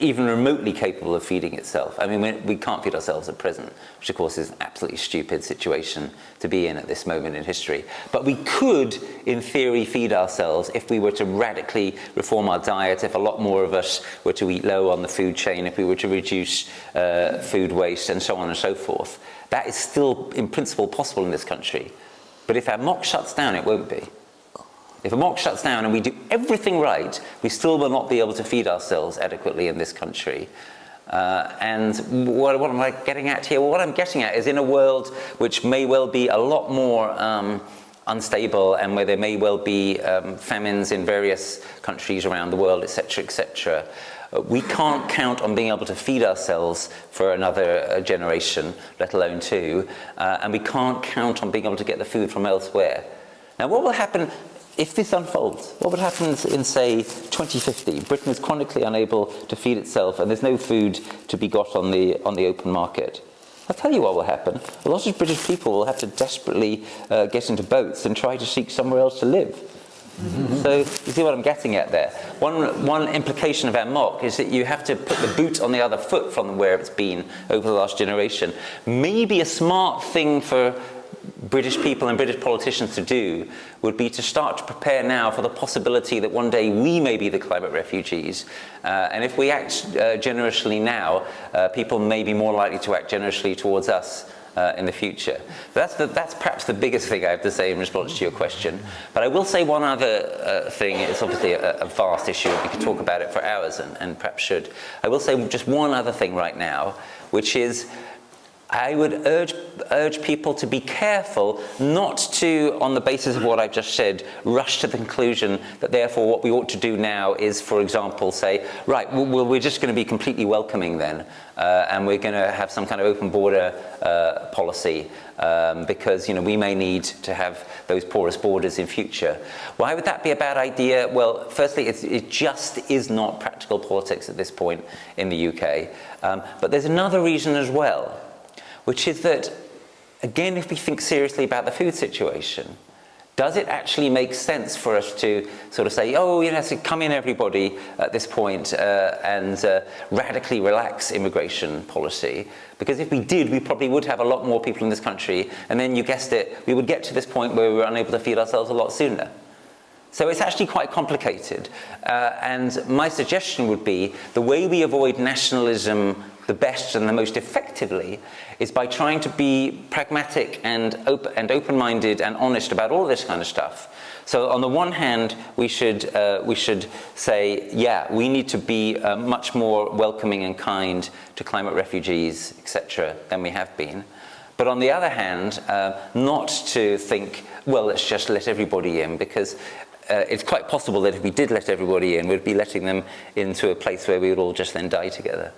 even remotely capable of feeding itself. I mean, we can't feed ourselves at present, which of course is an absolutely stupid situation to be in at this moment in history. But we could, in theory, feed ourselves if we were to radically reform our diet, if a lot more of us were to eat low on the food chain, if we were to reduce food waste, and so on and so forth. That is still, in principle, possible in this country. But if amok shuts down, it won't be. If amok shuts down and we do everything right, we still will not be able to feed ourselves adequately in this country. And what am I getting at here? Well, what I'm getting at is in a world which may well be a lot more unstable, and where there may well be famines in various countries around the world, etc., etc., we can't count on being able to feed ourselves for another generation, let alone two, and we can't count on being able to get the food from elsewhere. Now, what will happen if this unfolds? What would happen in, say, 2050? Britain is chronically unable to feed itself, and there's no food to be got on the open market. I'll tell you what will happen. A lot of British people will have to desperately get into boats and try to seek somewhere else to live. So you see what I'm getting at there. One implication of amok is that you have to put the boot on the other foot from where it's been over the last generation. Maybe a smart thing for British people and British politicians to do would be to start to prepare now for the possibility that one day we may be the climate refugees. And if we act generously now, people may be more likely to act generously towards us in the future. That's perhaps the biggest thing I have to say in response to your question. But I will say one other thing. It's obviously a vast issue. We could talk about it for hours, and perhaps should. I will say just one other thing right now, which is I would urge people to be careful not to, on the basis of what I've just said, rush to the conclusion that therefore what we ought to do now is, for example, say, right, well we're just going to be completely welcoming then, and we're going to have some kind of open border policy, because we may need to have those porous borders in future. Why would that be a bad idea? Well, firstly, it just is not practical politics at this point in the UK. But there's another reason as well, which is that, again, if we think seriously about the food situation, does it actually make sense for us to sort of say, oh, so come in everybody at this point and radically relax immigration policy? Because if we did, we probably would have a lot more people in this country, and then you guessed it, we would get to this point where we were unable to feed ourselves a lot sooner. So it's actually quite complicated. And my suggestion would be the way we avoid nationalism the best and the most effectively is by trying to be pragmatic and open-minded and honest about all this kind of stuff. So on the one hand, we should say, yeah, we need to be much more welcoming and kind to climate refugees, etc., than we have been. But on the other hand, not to think, well, let's just let everybody in, because it's quite possible that if we did let everybody in, we'd be letting them into a place where we would all just then die together.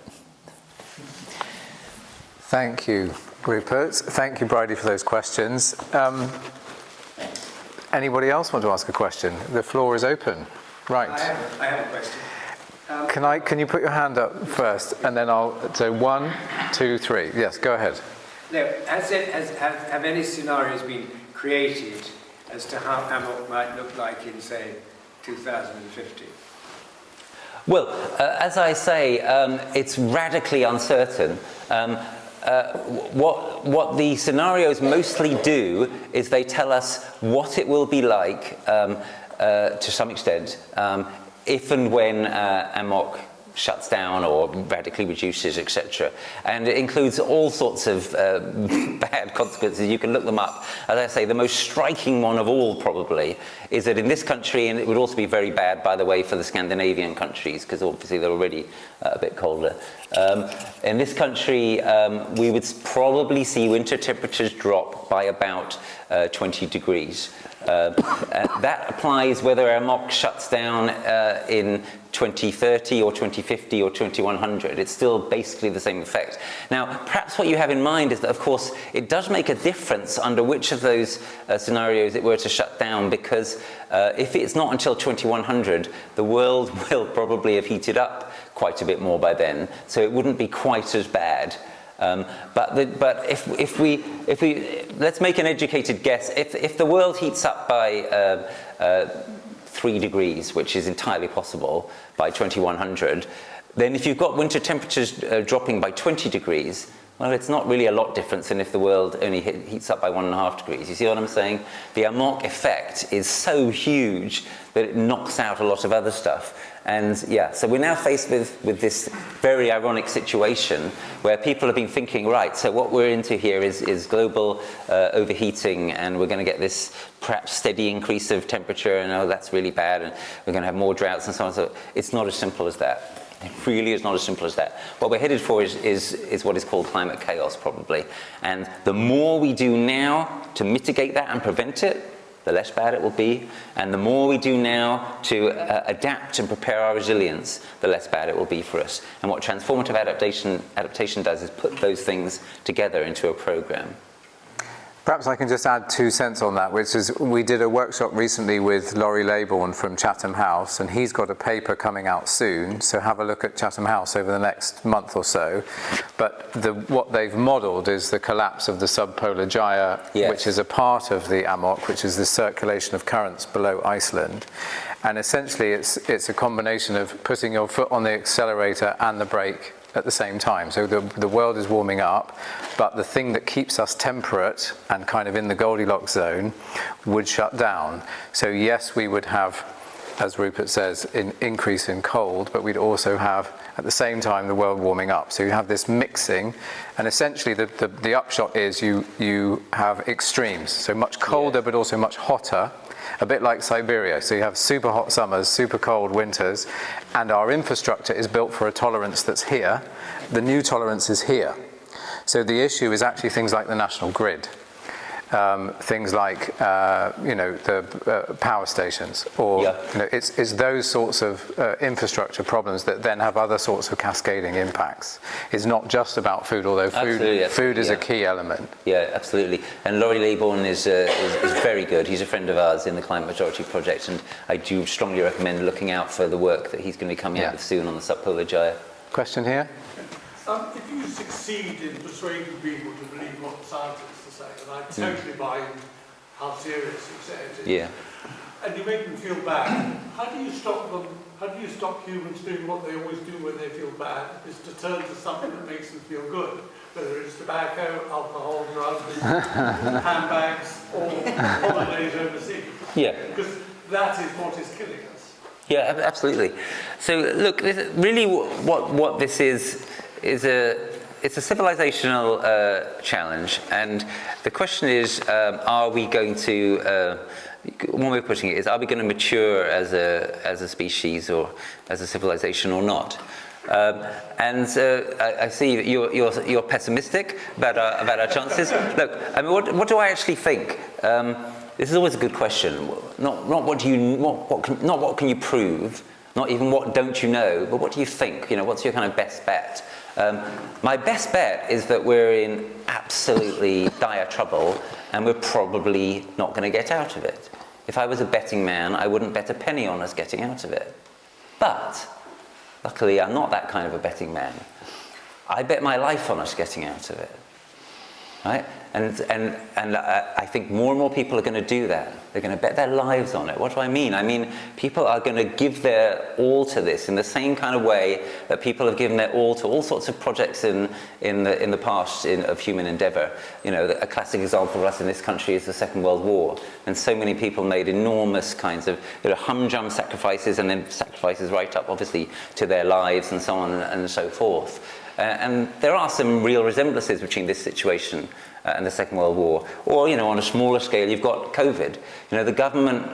Thank you, Rupert. Thank you, Bridie, for those questions. Anybody else want to ask a question? The floor is open. Right. I have a question. Can you put your hand up first, and then so 1, 2, 3. Yes, go ahead. No, have any scenarios been created as to how amok might look like in, say, 2050? Well, as I say, it's radically uncertain. What the scenarios mostly do is they tell us what it will be like, to some extent, if and when amok shuts down or radically reduces, etc. And it includes all sorts of bad consequences. You can look them up. As I say, the most striking one of all probably is that in this country, and it would also be very bad, by the way, for the Scandinavian countries, because obviously they're already a bit colder. In this country, we would probably see winter temperatures drop by about 20 degrees. That applies whether amok shuts down in 2030 or 2050 or 2100. It's still basically the same effect. Now, perhaps what you have in mind is that, of course, it does make a difference under which of those scenarios it were to shut down, because if it's not until 2100, the world will probably have heated up quite a bit more by then, so it wouldn't be quite as bad. But if we let's make an educated guess. If the world heats up by 3 degrees, which is entirely possible, by 2100, then if you've got winter temperatures dropping by 20 degrees, well, it's not really a lot different than if the world only heats up by 1.5 degrees. You see what I'm saying? The amok effect is so huge that it knocks out a lot of other stuff. And yeah, so we're now faced with this very ironic situation where people have been thinking, right, so what we're into here is global overheating, and we're going to get this perhaps steady increase of temperature, and oh, that's really bad, and we're going to have more droughts and so on. So it's not as simple as that. It really is not as simple as that. What we're headed for is what is called climate chaos, probably. And the more we do now to mitigate that and prevent it, the less bad it will be. And the more we do now to adapt and prepare our resilience, the less bad it will be for us. And what transformative adaptation does is put those things together into a program. Perhaps I can just add 2 cents on that, which is we did a workshop recently with Laurie Laybourne from Chatham House, and he's got a paper coming out soon, so have a look at Chatham House over the next month or so. But what they've modelled is the collapse of the subpolar gyre, yes, which is a part of the amok, which is the circulation of currents below Iceland. And essentially it's a combination of putting your foot on the accelerator and the brake at the same time. So the world is warming up, but the thing that keeps us temperate and kind of in the Goldilocks zone would shut down. So yes, we would have, as Rupert says, an increase in cold, but we'd also have, at the same time, the world warming up. So you have this mixing, and essentially the upshot is you have extremes. So much colder, yes, but also much hotter, a bit like Siberia. So you have super hot summers, super cold winters, and our infrastructure is built for a tolerance that's here. The new tolerance is here. So the issue is actually things like the national grid. Things like, the power stations, or it's those sorts of infrastructure problems that then have other sorts of cascading impacts. It's not just about food, although food is a key element. Yeah, absolutely. And Laurie Laybourne is very good. He's a friend of ours in the Climate Majority Project, and I do strongly recommend looking out for the work that he's going to be coming out with soon on the subpolar gyre. Question here? If you succeed in persuading people to believe what the scientists are saying, and I totally buy in how serious you say it is, and you make them feel bad, how do you stop them? How do you stop humans doing what they always do when they feel bad, is to turn to something that makes them feel good, whether it's tobacco, alcohol, drugs, handbags, or holidays overseas? Yeah. Because that is what is killing us. Yeah, absolutely. So look, really what this is it's a civilizational challenge, and the question is, are we going to, one way of putting it is, are we going to mature as a species or as a civilization or not? I see you're pessimistic about our chances. Look, I mean, what do I actually think? This is always a good question. Not what can you prove, not even what don't you know, but what do you think? What's your kind of best bet? My best bet is that we're in absolutely dire trouble, and we're probably not going to get out of it. If I was a betting man, I wouldn't bet a penny on us getting out of it. But luckily, I'm not that kind of a betting man. I bet my life on us getting out of it, right? And I think more and more people are going to do that. They're going to bet their lives on it. What do I mean? I mean, people are going to give their all to this in the same kind of way that people have given their all to all sorts of projects in the past of human endeavour. A classic example for us in this country is the Second World War, and so many people made enormous kinds of humdrum sacrifices, and then sacrifices right up, obviously, to their lives and so on and so forth. And there are some real resemblances between this situation and the Second World War. Or, on a smaller scale, you've got COVID. The government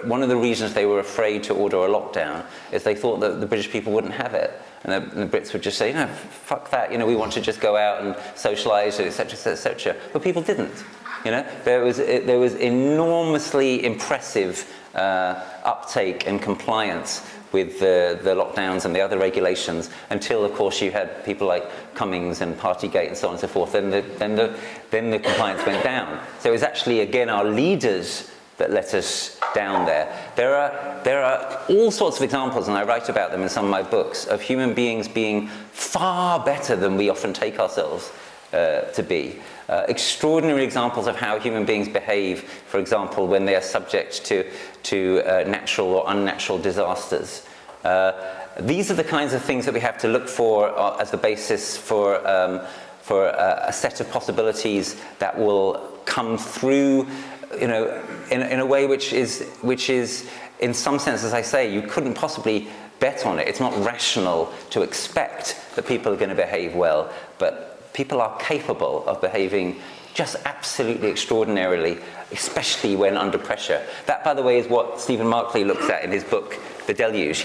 one of the reasons they were afraid to order a lockdown is they thought that the British people wouldn't have it. And the Brits would just say, no, fuck that, we want to just go out and socialise, etc., etc. But people didn't. There was enormously impressive uptake and compliance with the lockdowns and the other regulations, until, of course, you had people like Cummings and Partygate and so on and so forth. Then the compliance went down. So it was actually, again, our leaders that let us down there. There are all sorts of examples, and I write about them in some of my books, of human beings being far better than we often take ourselves to be. Extraordinary examples of how human beings behave, for example, when they are subject to natural or unnatural disasters. These are the kinds of things that we have to look for as the basis for a set of possibilities that will come through, in a way which is, in some sense, as I say, you couldn't possibly bet on it. It's not rational to expect that people are going to behave well, but people are capable of behaving just absolutely extraordinarily, especially when under pressure. That, by the way, is what Stephen Markley looks at in his book, The Deluge.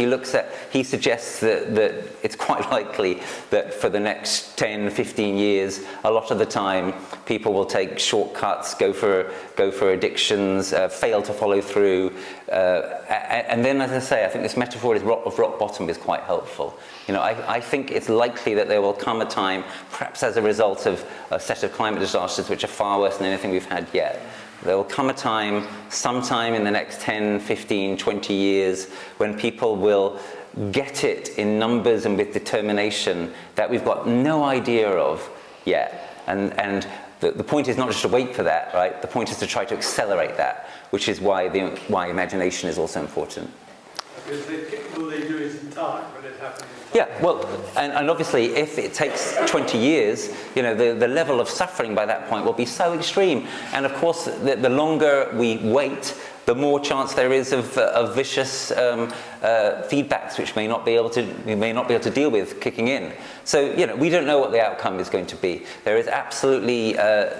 He suggests that it's quite likely that for the next 10, 15 years, a lot of the time, people will take shortcuts, go for addictions, fail to follow through. And then, as I say, I think this metaphor of rock bottom is quite helpful. I think it's likely that there will come a time, perhaps as a result of a set of climate disasters which are far worse than anything we've had yet. There will come a time, sometime in the next 10, 15, 20 years, when people will get it in numbers and with determination that we've got no idea of yet. And the point is not just to wait for that, right? The point is to try to accelerate that, which is why imagination is also important. Because all they do is in time, when it happens in time. Yeah, well, and obviously, if it takes 20 years, the level of suffering by that point will be so extreme. And of course, the longer we wait, the more chance there is of vicious feedbacks, which we may not be able to deal with kicking in. So, we don't know what the outcome is going to be. There is absolutely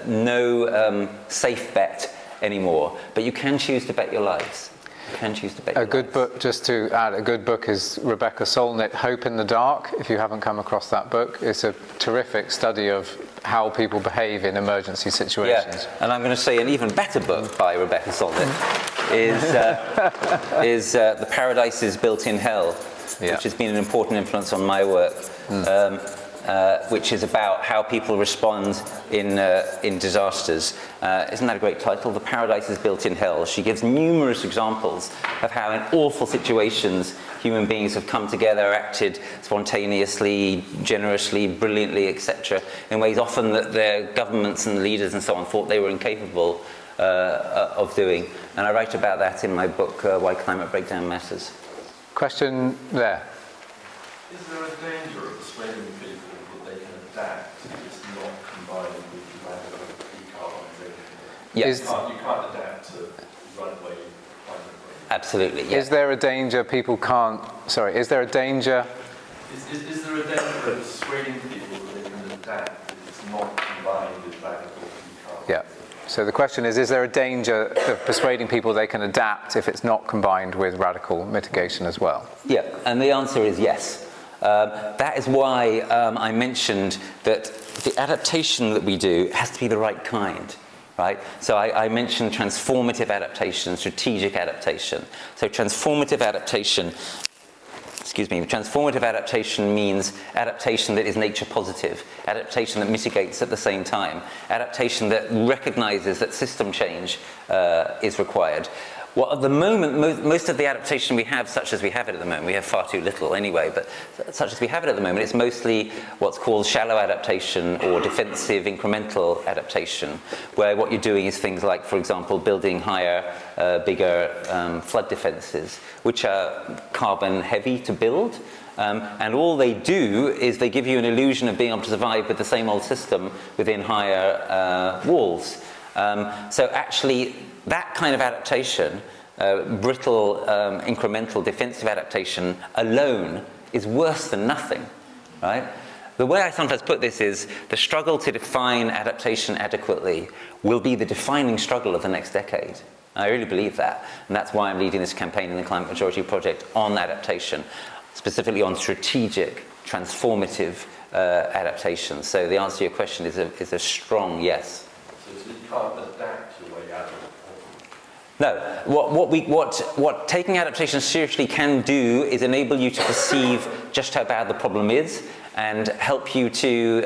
no safe bet anymore, but you can choose to bet your lives. can choose to bet A your good lives. book, just to add, a good book is Rebecca Solnit, Hope in the Dark. If you haven't come across that book, it's a terrific study of how people behave in emergency situations. Yeah, and I'm going to say an even better book by Rebecca Solnit is The Paradise is Built in Hell, which has been an important influence on my work, which is about how people respond in disasters. Isn't that a great title? The Paradise is Built in Hell. She gives numerous examples of how in awful situations human beings have come together, acted spontaneously, generously, brilliantly, etc., in ways often that their governments and leaders and so on thought they were incapable of doing. And I write about that in my book, Why Climate Breakdown Matters. Question there. Is there a danger of persuading people that they can adapt if it's not combined with radical decarbonisation? Yes. You can't adapt to runaway climate break. Absolutely, yes. Is there a danger people can't... Sorry, is there a danger... Is there a danger of persuading people that they can adapt if it's not combined with radical decarbonisation? Yeah. So the question is there a danger of persuading people they can adapt if it's not combined with radical mitigation as well? Yeah, and the answer is yes. That is why I mentioned that the adaptation that we do has to be the right kind, right? So I mentioned transformative adaptation, strategic adaptation. So transformative adaptation means adaptation that is nature positive, adaptation that mitigates at the same time, adaptation that recognizes that system change is required. Well, at the moment, most of the adaptation we have, such as we have it at the moment, we have far too little anyway, but such as we have it at the moment, it's mostly what's called shallow adaptation or defensive incremental adaptation, where what you're doing is things like, for example, building higher, bigger flood defenses, which are carbon heavy to build. And all they do is they give you an illusion of being able to survive with the same old system within higher walls. So actually, that kind of adaptation, brittle, incremental, defensive adaptation alone is worse than nothing, right? The way I sometimes put this is the struggle to define adaptation adequately will be the defining struggle of the next decade. I really believe that, and that's why I'm leading this campaign in the Climate Majority Project on adaptation, specifically on strategic, transformative adaptation. So the answer to your question is a strong yes. So you can't adapt your way out of it. No, what taking adaptation seriously can do is enable you to perceive just how bad the problem is and help you to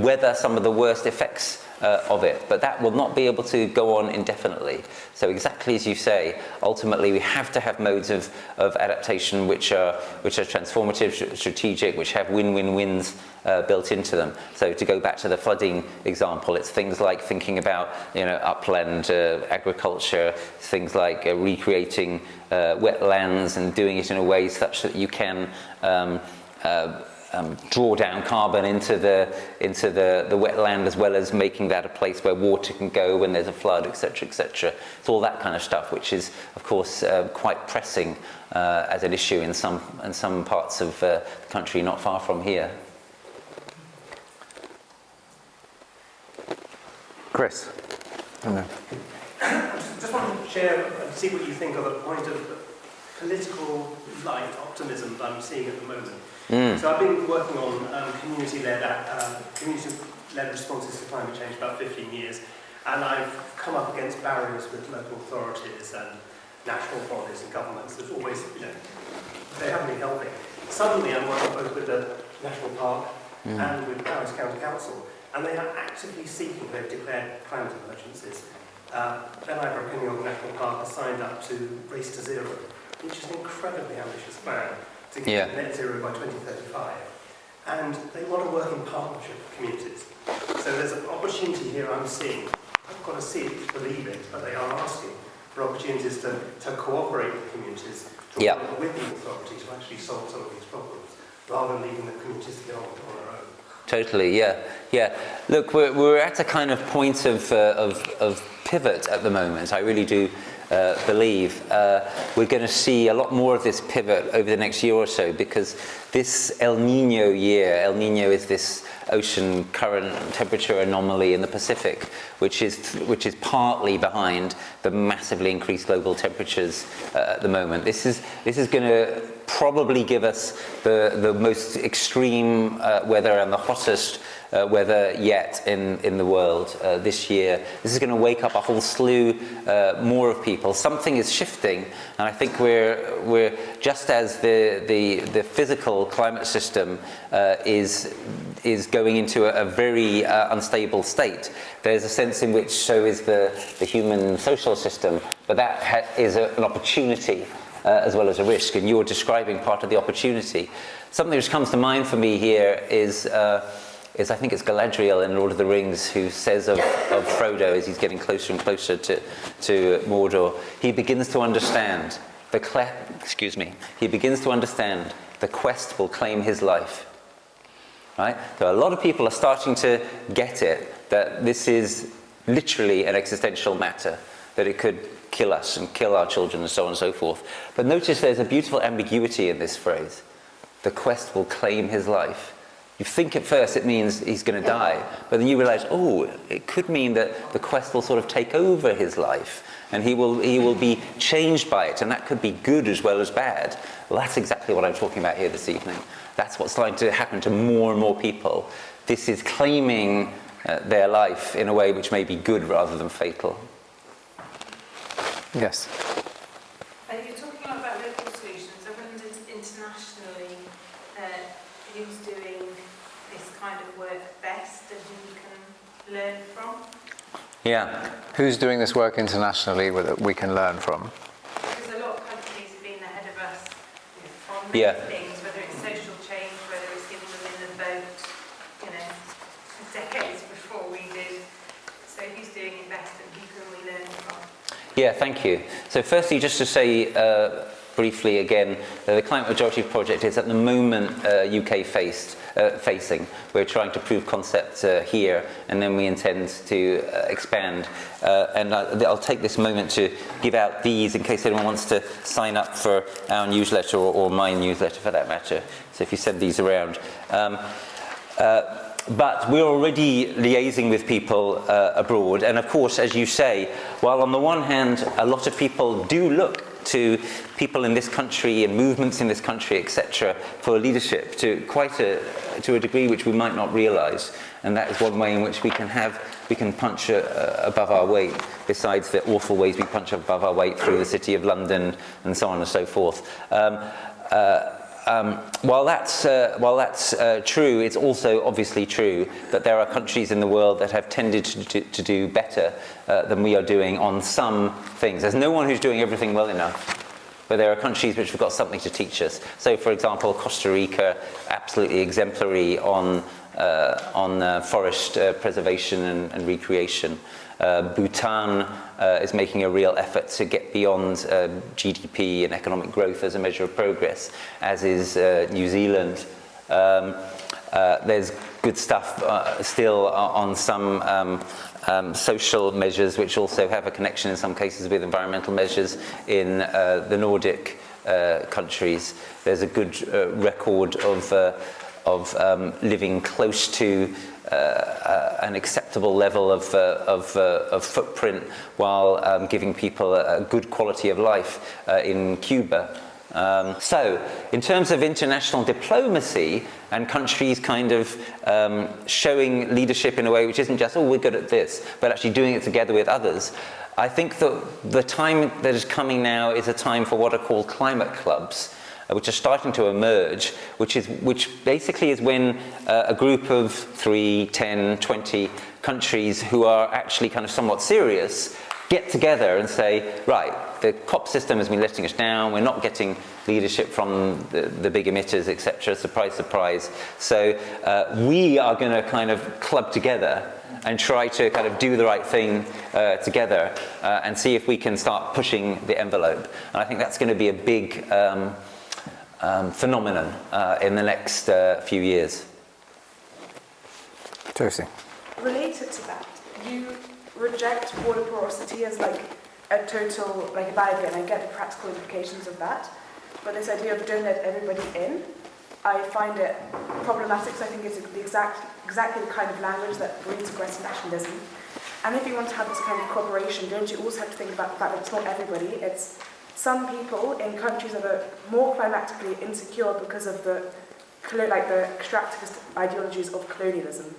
weather some of the worst effects of it. But that will not be able to go on indefinitely. So exactly as you say, ultimately we have to have modes of adaptation which are transformative, strategic, which have win-win-wins built into them. So to go back to the flooding example, it's things like thinking about upland agriculture, things like recreating wetlands and doing it in a way such that you can draw down carbon into the wetland, as well as making that a place where water can go when there's a flood, etc., etc. It's all that kind of stuff, which is, of course, quite pressing as an issue in some parts of the country not far from here. Chris? I just want to share and see what you think of a point of political light optimism that I'm seeing at the moment. So I've been working on community-led responses to climate change about 15 years, and I've come up against barriers with local authorities and national bodies and governments. There's always, they haven't been helping. Suddenly I'm working both with the National Park and with Paris County Council, and they are actively seeking, they've declared climate emergencies. Then I've Pennyog National Park has signed up to Race to Zero, which is an incredibly ambitious plan to get net zero by 2035. And they want to work in partnership with communities. So there's an opportunity here I'm seeing. I've got to see it to believe it, but they are asking for opportunities to cooperate with communities, to work with the authority to actually solve some of these problems, rather than leaving the communities to go on their own. Totally, yeah. Look, we're at a kind of point of pivot at the moment. I really do believe we're going to see a lot more of this pivot over the next year or so, because this El Nino year, El Nino is this ocean current temperature anomaly in the Pacific, which is partly behind the massively increased global temperatures at the moment. This is going to probably give us the most extreme weather and the hottest weather yet in the world this year. This is going to wake up a whole slew more of people. Something is shifting, and I think we're just as the physical climate system is going into a very unstable state. There's a sense in which so is the human social system, but that is an opportunity as well as a risk, and you're describing part of the opportunity. Something which comes to mind for me here is I think it's Galadriel in Lord of the Rings who says of Frodo as he's getting closer and closer to Mordor, he begins to understand he begins to understand the quest will claim his life. Right? So a lot of people are starting to get it, that this is literally an existential matter, that it could kill us and kill our children and so on and so forth. But notice there's a beautiful ambiguity in this phrase. The quest will claim his life. You think at first it means he's going to die, but then you realize, oh, it could mean that the quest will sort of take over his life, and he will be changed by it, and that could be good as well as bad. Well, that's exactly what I'm talking about here this evening. That's what's starting to happen to more and more people. This is claiming their life in a way which may be good rather than fatal. Yes. You're talking a lot about local solutions. I wondered internationally who's doing this kind of work best and who you can learn from? Yeah. Who's doing this work internationally that we can learn from? Because a lot of countries have been ahead of us on many things, whether it's social change, whether it's giving women the vote, decades before we did. So who's doing it best and who can we learn from? Yeah, thank you. So firstly, just to say briefly again, the Climate Majority Project is at the moment UK facing. We're trying to prove concept here, and then we intend to expand. And I'll take this moment to give out these in case anyone wants to sign up for our newsletter or my newsletter for that matter. So if you send these around. But we're already liaising with people abroad, and of course, as you say, while on the one hand a lot of people do look to people in this country and movements in this country, etc., for leadership to a degree which we might not realise, and that is one way in which we can punch above our weight, besides the awful ways we punch above our weight through the City of London and so on and so forth. While that's true, it's also obviously true that there are countries in the world that have tended to do better than we are doing on some things. There's no one who's doing everything well enough, but there are countries which have got something to teach us. So, for example, Costa Rica, absolutely exemplary on forest preservation and recreation. Bhutan is making a real effort to get beyond GDP and economic growth as a measure of progress, as is New Zealand. There's good stuff still on some social measures, which also have a connection in some cases with environmental measures in the Nordic countries. There's a good record of living close to an acceptable level of footprint while giving people a good quality of life in Cuba. So, in terms of international diplomacy and countries kind of showing leadership in a way which isn't just, oh, we're good at this, but actually doing it together with others, I think that the time that is coming now is a time for what are called climate clubs, which are starting to emerge, which basically is when a group of 3, 10, 20 countries who are actually kind of somewhat serious get together and say, right, the COP system has been letting us down, we're not getting leadership from the big emitters, etc., surprise, surprise. So we are going to kind of club together and try to kind of do the right thing together and see if we can start pushing the envelope. And I think that's going to be a big phenomenon in the next few years. Josie. Related to that, you reject water porosity as like a total, like a bad thing. I get the practical implications of that, but this idea of don't let everybody in, I find it problematic, because I think it's exactly the kind of language that breeds aggressive nationalism. And if you want to have this kind of cooperation, don't you also have to think about the fact that it's not everybody, it's some people in countries that are more climatically insecure because of the extractivist ideologies of colonialism.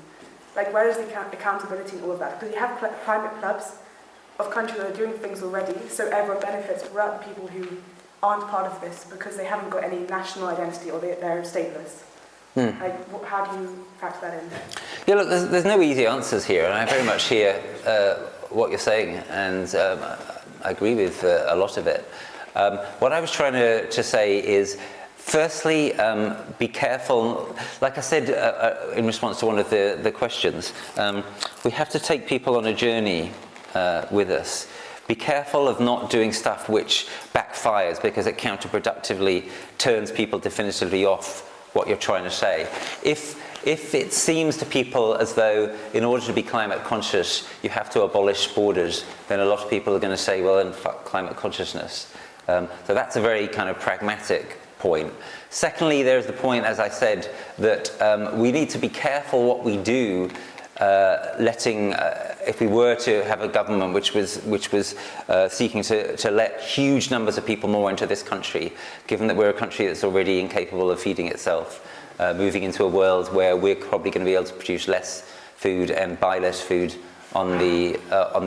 Like, where is the accountability in all of that? Because you have climate clubs of countries that are doing things already, so everyone benefits, without the people who aren't part of this because they haven't got any national identity or they're stateless. Like, how do you factor that in? Yeah, look, there's no easy answers here, and I very much hear what you're saying, and I agree with a lot of it. What I was trying to say is, firstly, be careful. Like I said in response to one of the questions, we have to take people on a journey with us. Be careful of not doing stuff which backfires because it counterproductively turns people definitively off what you're trying to say. If it seems to people as though in order to be climate conscious you have to abolish borders, then a lot of people are going to say, well, then fuck climate consciousness. So that's a very kind of pragmatic point. Secondly, there's the point, as I said, that we need to be careful what we do, if we were to have a government which was seeking to let huge numbers of people more into this country, given that we're a country that's already incapable of feeding itself, moving into a world where we're probably going to be able to produce less food and buy less food on the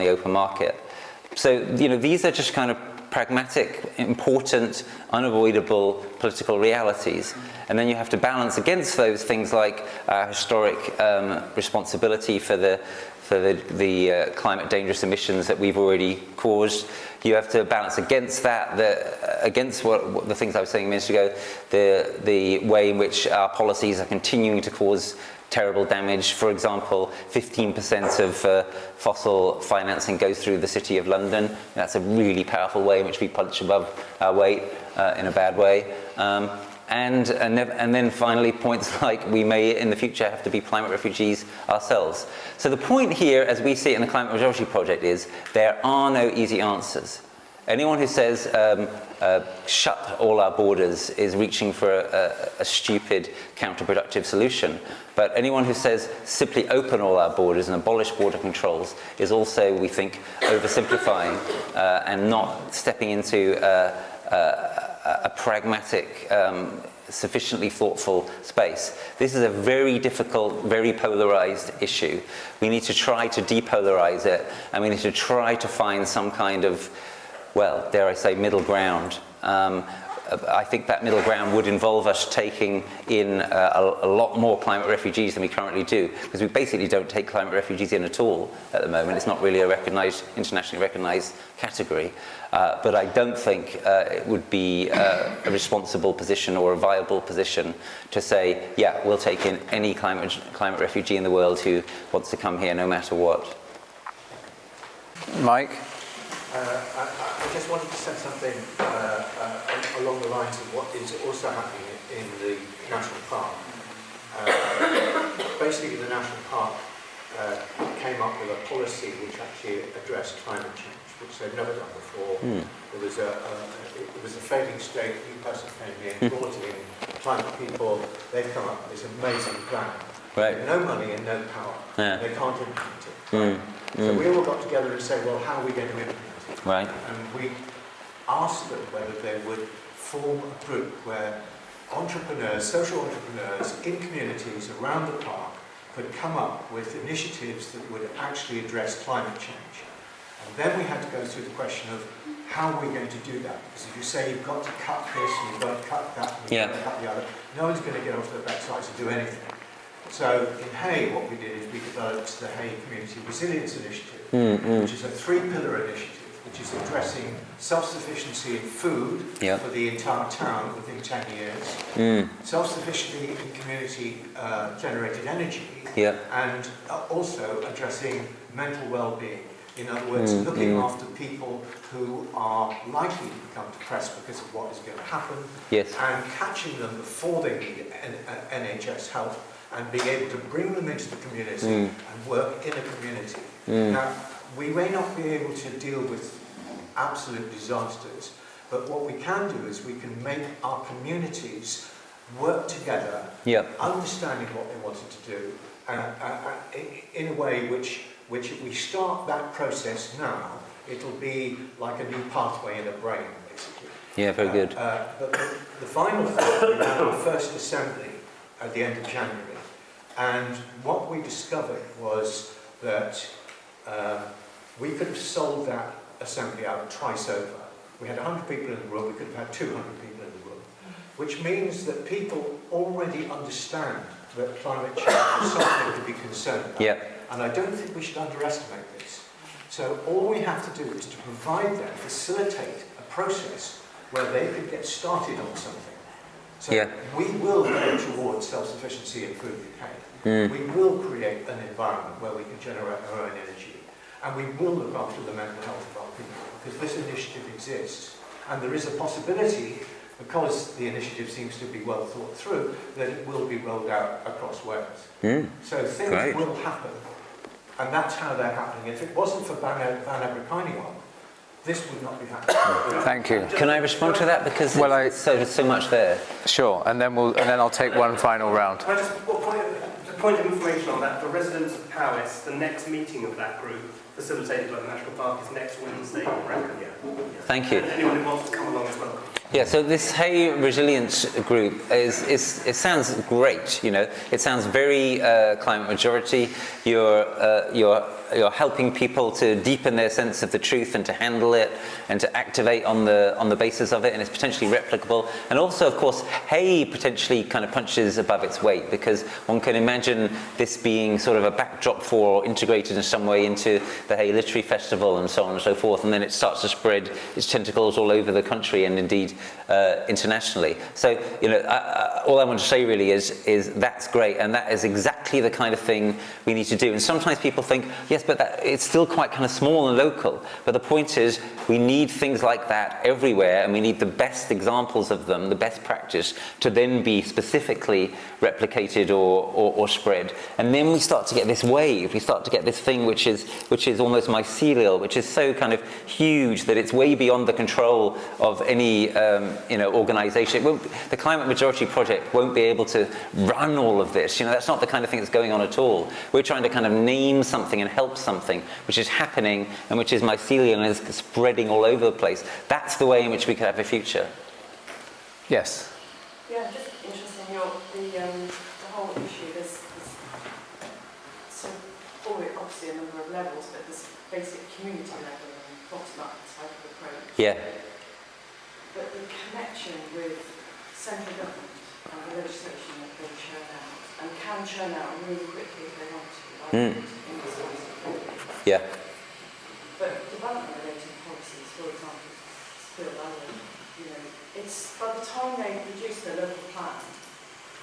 open market. So, you know, these are just kind of pragmatic, important, unavoidable political realities. And then you have to balance against those things like historic responsibility for the climate dangerous emissions that we've already caused. You have to balance against that, against what the things I was saying a minute ago, the way in which our policies are continuing to cause terrible damage. For example, 15% of fossil financing goes through the City of London. That's a really powerful way in which we punch above our weight in a bad way. And then finally, points like we may in the future have to be climate refugees ourselves. So the point here, as we see it in the Climate Majority Project, is there are no easy answers. Anyone who says shut all our borders is reaching for a stupid, counterproductive solution. But anyone who says simply open all our borders and abolish border controls is also, we think, oversimplifying and not stepping into a pragmatic, sufficiently thoughtful space. This is a very difficult, very polarized issue. We need to try to depolarize it, and we need to try to find some kind of, well, dare I say, middle ground. I think that middle ground would involve us taking in a lot more climate refugees than we currently do, because we basically don't take climate refugees in at all at the moment. It's not really a internationally recognized category. But I don't think it would be a responsible position or a viable position to say, yeah, we'll take in any climate refugee in the world who wants to come here no matter what. Mike? I just wanted to say something along the lines of what is also happening in the national park. Basically, the national park came up with a policy which actually addressed climate change, which they've never done before. It was a failing state. A new person came in, brought in climate people. They've come up with this amazing plan. Right. No money and no power. Yeah. They can't implement it. So we all got together and said, well, how are we going to implement it? Right. And we asked them whether they would form a group where entrepreneurs, social entrepreneurs in communities around the park could come up with initiatives that would actually address climate change. And then we had to go through the question of how are we going to do that? Because if you say you've got to cut this and you've got to cut that and you've got to cut the other, no one's going to get off their backsides to do anything. So in Hay, what we did is we developed the Hay Community Resilience Initiative, which is a three-pillar initiative, which is addressing self-sufficiency in food for the entire town within 10 years, self-sufficiency in community-generated energy, and also addressing mental well-being. In other words, looking after people who are likely to become depressed because of what is going to happen, and catching them before they need NHS help, and being able to bring them into the community and work in a community. Now, we may not be able to deal with absolute disasters, but what we can do is we can make our communities work together, Yeah. understanding what they wanted to do, in a way which if we start that process now, it'll be like a new pathway in a brain, basically. Yeah, very good. But the final thing, we had our first assembly at the end of January, and what we discovered was that we could have sold that assembly out twice over. We had 100 people in the room, we could have had 200 people in the room, which means that people already understand that climate change is something to be concerned about. Yeah. And I don't think we should underestimate this. So all we have to do is to provide them, facilitate a process where they could get started on something. So Yeah. we will go towards self-sufficiency in food decay. We will create an environment where we can generate our own energy. And we will look after the mental health of our people, because this initiative exists. And there is a possibility, because the initiative seems to be well thought through, that it will be rolled out across Wales. So things will happen. And that's how they're happening. If it wasn't for Van Abercrombie, this would not be happening. Thank you. Can I respond to that? Because it's so much there. Sure, and then I'll take one final round. Can I just point of information on that? For residents of Powys, the next meeting of that group, facilitated by the National Park, is next Wednesday in Brecon. Thank you. And anyone who wants to come along as well. Yeah, so this Hay Resilience group it sounds great, you know. It sounds very climate majority. You're helping people to deepen their sense of the truth and to handle it and to activate on the basis of it, and it's potentially replicable. And also, of course, Hay potentially kind of punches above its weight, because one can imagine this being sort of a backdrop for, or integrated in some way into the Hay Literary Festival and so on and so forth, and then it starts to spread its tentacles all over the country and indeed internationally. So, you know, all I want to say really is that's great, and that is exactly the kind of thing we need to do. And sometimes people think, yes, but it's still quite kind of small and local. But the point is, we need things like that everywhere, and we need the best examples of them, the best practice, to then be specifically replicated or spread. And then we start to get this wave. We start to get this thing which is almost mycelial, which is so kind of huge that it's way beyond the control of any organisation. The Climate Majority Project won't be able to run all of this. You know, that's not the kind of thing that's going on at all. We're trying to kind of name something and help something which is happening and which is mycelial and is spreading all over the place. That's the way in which we could have a future. Yes. Yeah, just interesting. The whole issue. There's so obviously a number of levels, but there's basic community level and bottom-up type of approach. Yeah. But the connection with central government and the legislation that they churn out, and can churn out really quickly if they want to, in this Yeah. But development-related policies, for example, still valid. You know, it's by the time they produce their local plan,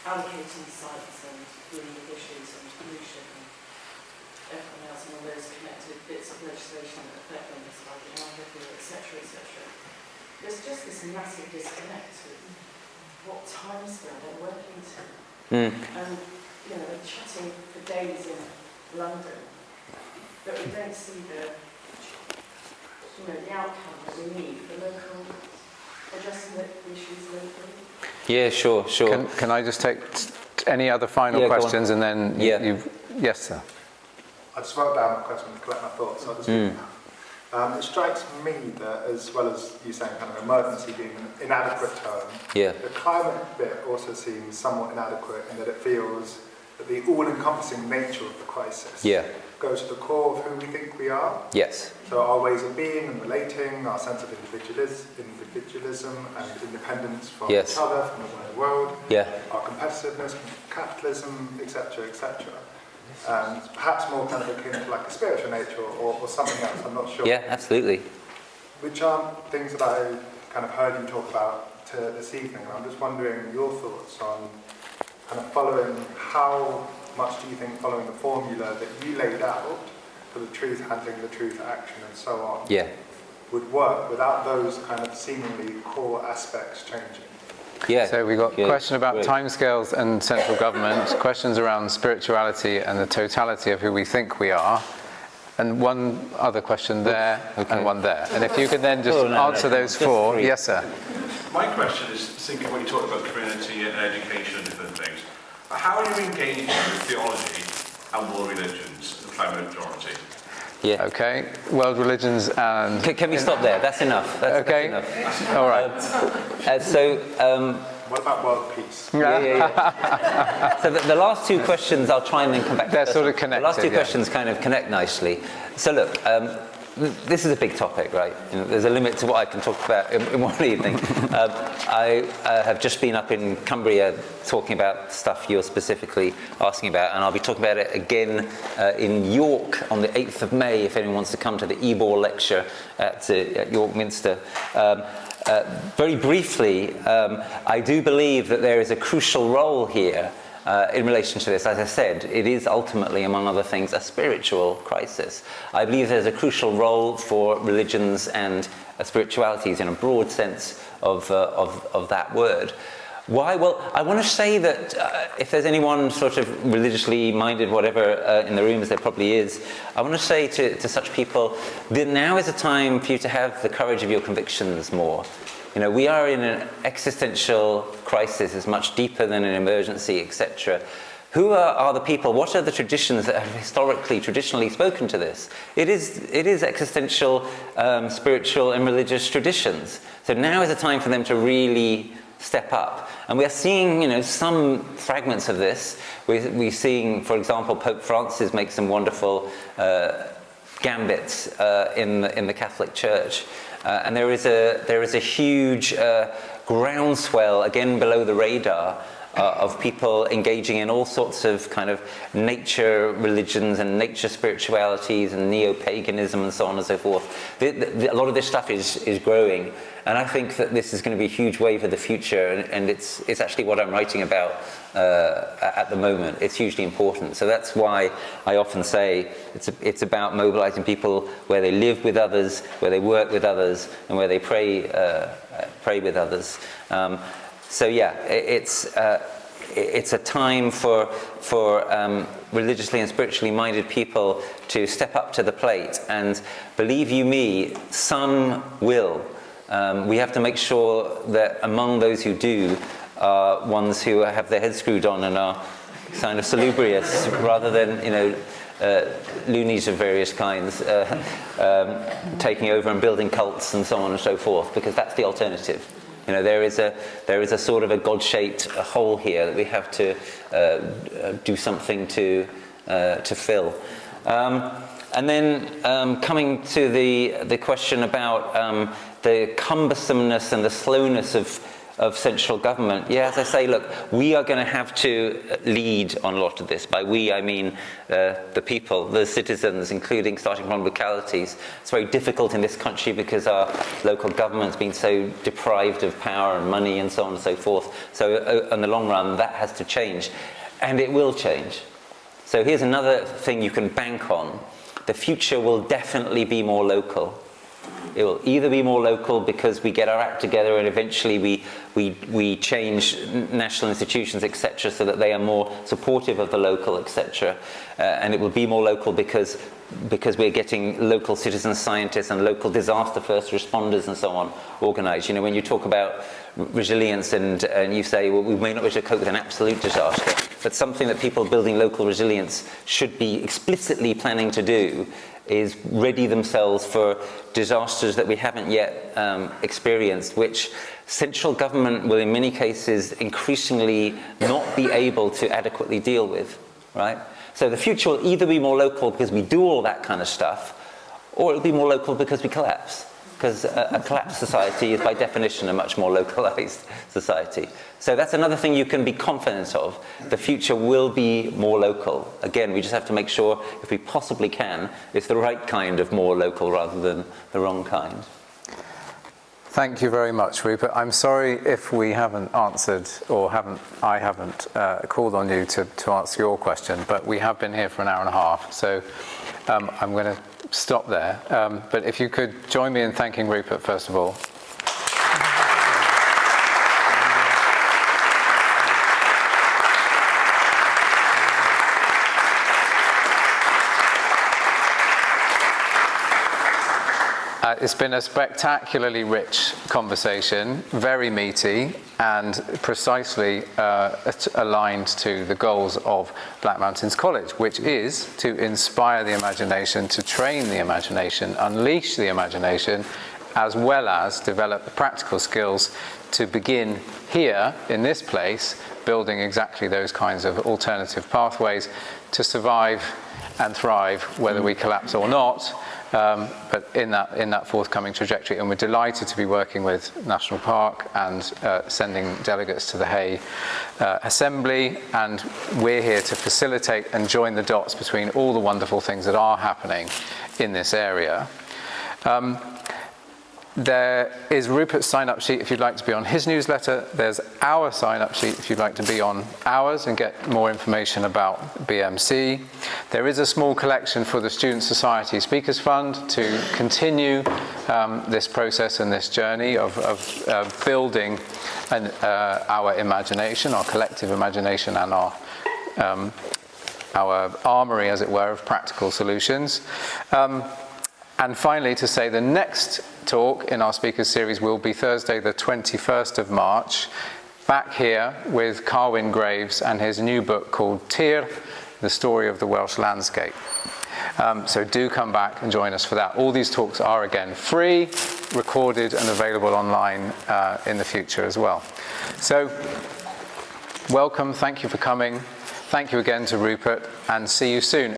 allocating sites and dealing with issues and pollution and everything else, and all those connected bits of legislation that affect them, like etc., etc. There's just this massive disconnect with what timescale they're working to. And, you know, they're chatting for days in London, but we don't see the outcome that we need for local, addressing the issues locally. Yeah, sure. Can I just take any other final questions and then yes, sir. I just wrote down a question to collect my thoughts, so I'll just read it strikes me that, as well as you saying kind of emergency being an inadequate term, the climate bit also seems somewhat inadequate in that it feels that the all-encompassing nature of the crisis goes to the core of who we think we are. Yes. So our ways of being and relating, our sense of individualism and independence from each other, from the wider world, our competitiveness, capitalism, etc., etc. And perhaps more kind of akin to like a spiritual nature or something else, I'm not sure. Yeah, absolutely. Which aren't things that I kind of heard you talk about this evening. I'm just wondering your thoughts on kind of following, how much do you think following the formula that you laid out for the truth handling, the truth action and so on would work without those kind of seemingly core aspects changing? Yeah. So we got a question about timescales and central government, questions around spirituality and the totality of who we think we are, and one other question there and one there. And if you could then just answer those four. Yes, sir. My question is thinking when you talk about community and education and different things, how are you engaging with theology and world religions, the primary majority? Yeah. Okay, world religions and... Can we stop there? That's enough. That's enough. All right. What about world peace? Yeah. So the last two questions, I'll try and then come back to. They're sort of connected. The last two questions kind of connect nicely. So look, this is a big topic, right? You know, there's a limit to what I can talk about in one evening. I have just been up in Cumbria talking about stuff you're specifically asking about, and I'll be talking about it again in York on the 8th of May, if anyone wants to come to the Ebor lecture at York Minster. Very briefly, I do believe that there is a crucial role here in relation to this. As I said, it is ultimately, among other things, a spiritual crisis. I believe there's a crucial role for religions and spiritualities in a broad sense of that word. Why? Well, I want to say that if there's anyone sort of religiously minded, whatever, in the room, as there probably is, I want to say to such people that now is a time for you to have the courage of your convictions more. You know, we are in an existential crisis. It's much deeper than an emergency, etc. Who are the people? What are the traditions that have traditionally spoken to this? It is existential, spiritual and religious traditions. So now is a time for them to really step up. And we are seeing, you know, some fragments of this. We're seeing, for example, Pope Francis make some wonderful gambits in the Catholic Church. And there is a huge groundswell, again below the radar, of people engaging in all sorts of kind of nature religions and nature spiritualities and neo-paganism and so on and so forth. A lot of this stuff is growing, and I think that this is going to be a huge wave of the future, and it's actually what I'm writing about at the moment. It's hugely important. So that's why I often say it's about mobilizing people where they live with others, where they work with others, and where they pray with others. So yeah, it's a time for religiously and spiritually minded people to step up to the plate, and believe you me, some will. We have to make sure that among those who do are ones who have their heads screwed on and are kind of salubrious, rather than, you know, loonies of various kinds taking over and building cults and so on and so forth, because that's the alternative. You know, there is a sort of a God-shaped hole here that we have to do something to fill. And then coming to the question about the cumbersomeness and the slowness of central government. Yeah, as I say, look, we are going to have to lead on a lot of this. By we, I mean the people, the citizens, including starting from localities. It's very difficult in this country because our local government's been so deprived of power and money and so on and so forth. So in the long run, that has to change. And it will change. So here's another thing you can bank on. The future will definitely be more local. It will either be more local because we get our act together and eventually we change national institutions, etc., so that they are more supportive of the local, etc. And it will be more local because we're getting local citizen scientists and local disaster first responders and so on organised. You know, when you talk about resilience and you say, well, we may not be able to cope with an absolute disaster, but something that people building local resilience should be explicitly planning to do is ready themselves for disasters that we haven't yet experienced, which central government will in many cases increasingly not be able to adequately deal with, right? So the future will either be more local because we do all that kind of stuff, or it'll be more local because we collapse. Because a collapsed society is by definition a much more localized society. So that's another thing you can be confident of. The future will be more local. Again, we just have to make sure, if we possibly can, it's the right kind of more local rather than the wrong kind. Thank you very much, Rupert. I'm sorry if we haven't answered, or I haven't called on you to answer your question, but we have been here for an hour and a half, so I'm going to stop there. But if you could join me in thanking Rupert, first of all. It's been a spectacularly rich conversation, very meaty, and precisely aligned to the goals of Black Mountains College, which is to inspire the imagination, to train the imagination, unleash the imagination, as well as develop the practical skills to begin here, in this place, building exactly those kinds of alternative pathways to survive and thrive, whether we collapse or not, but in that forthcoming trajectory. And we're delighted to be working with National Park and sending delegates to the Hay Assembly, and we're here to facilitate and join the dots between all the wonderful things that are happening in this area. There is Rupert's sign-up sheet if you'd like to be on his newsletter. There's our sign-up sheet if you'd like to be on ours and get more information about BMC. There is a small collection for the Student Society Speakers Fund to continue this process and this journey of building our imagination, our collective imagination, and our armory, as it were, of practical solutions. And finally, to say the next talk in our speakers series will be Thursday, the 21st of March, back here with Carwyn Graves and his new book called Tir, The Story of the Welsh Landscape. So do come back and join us for that. All these talks are, again, free, recorded, and available online in the future as well. So, welcome, thank you for coming. Thank you again to Rupert, and see you soon.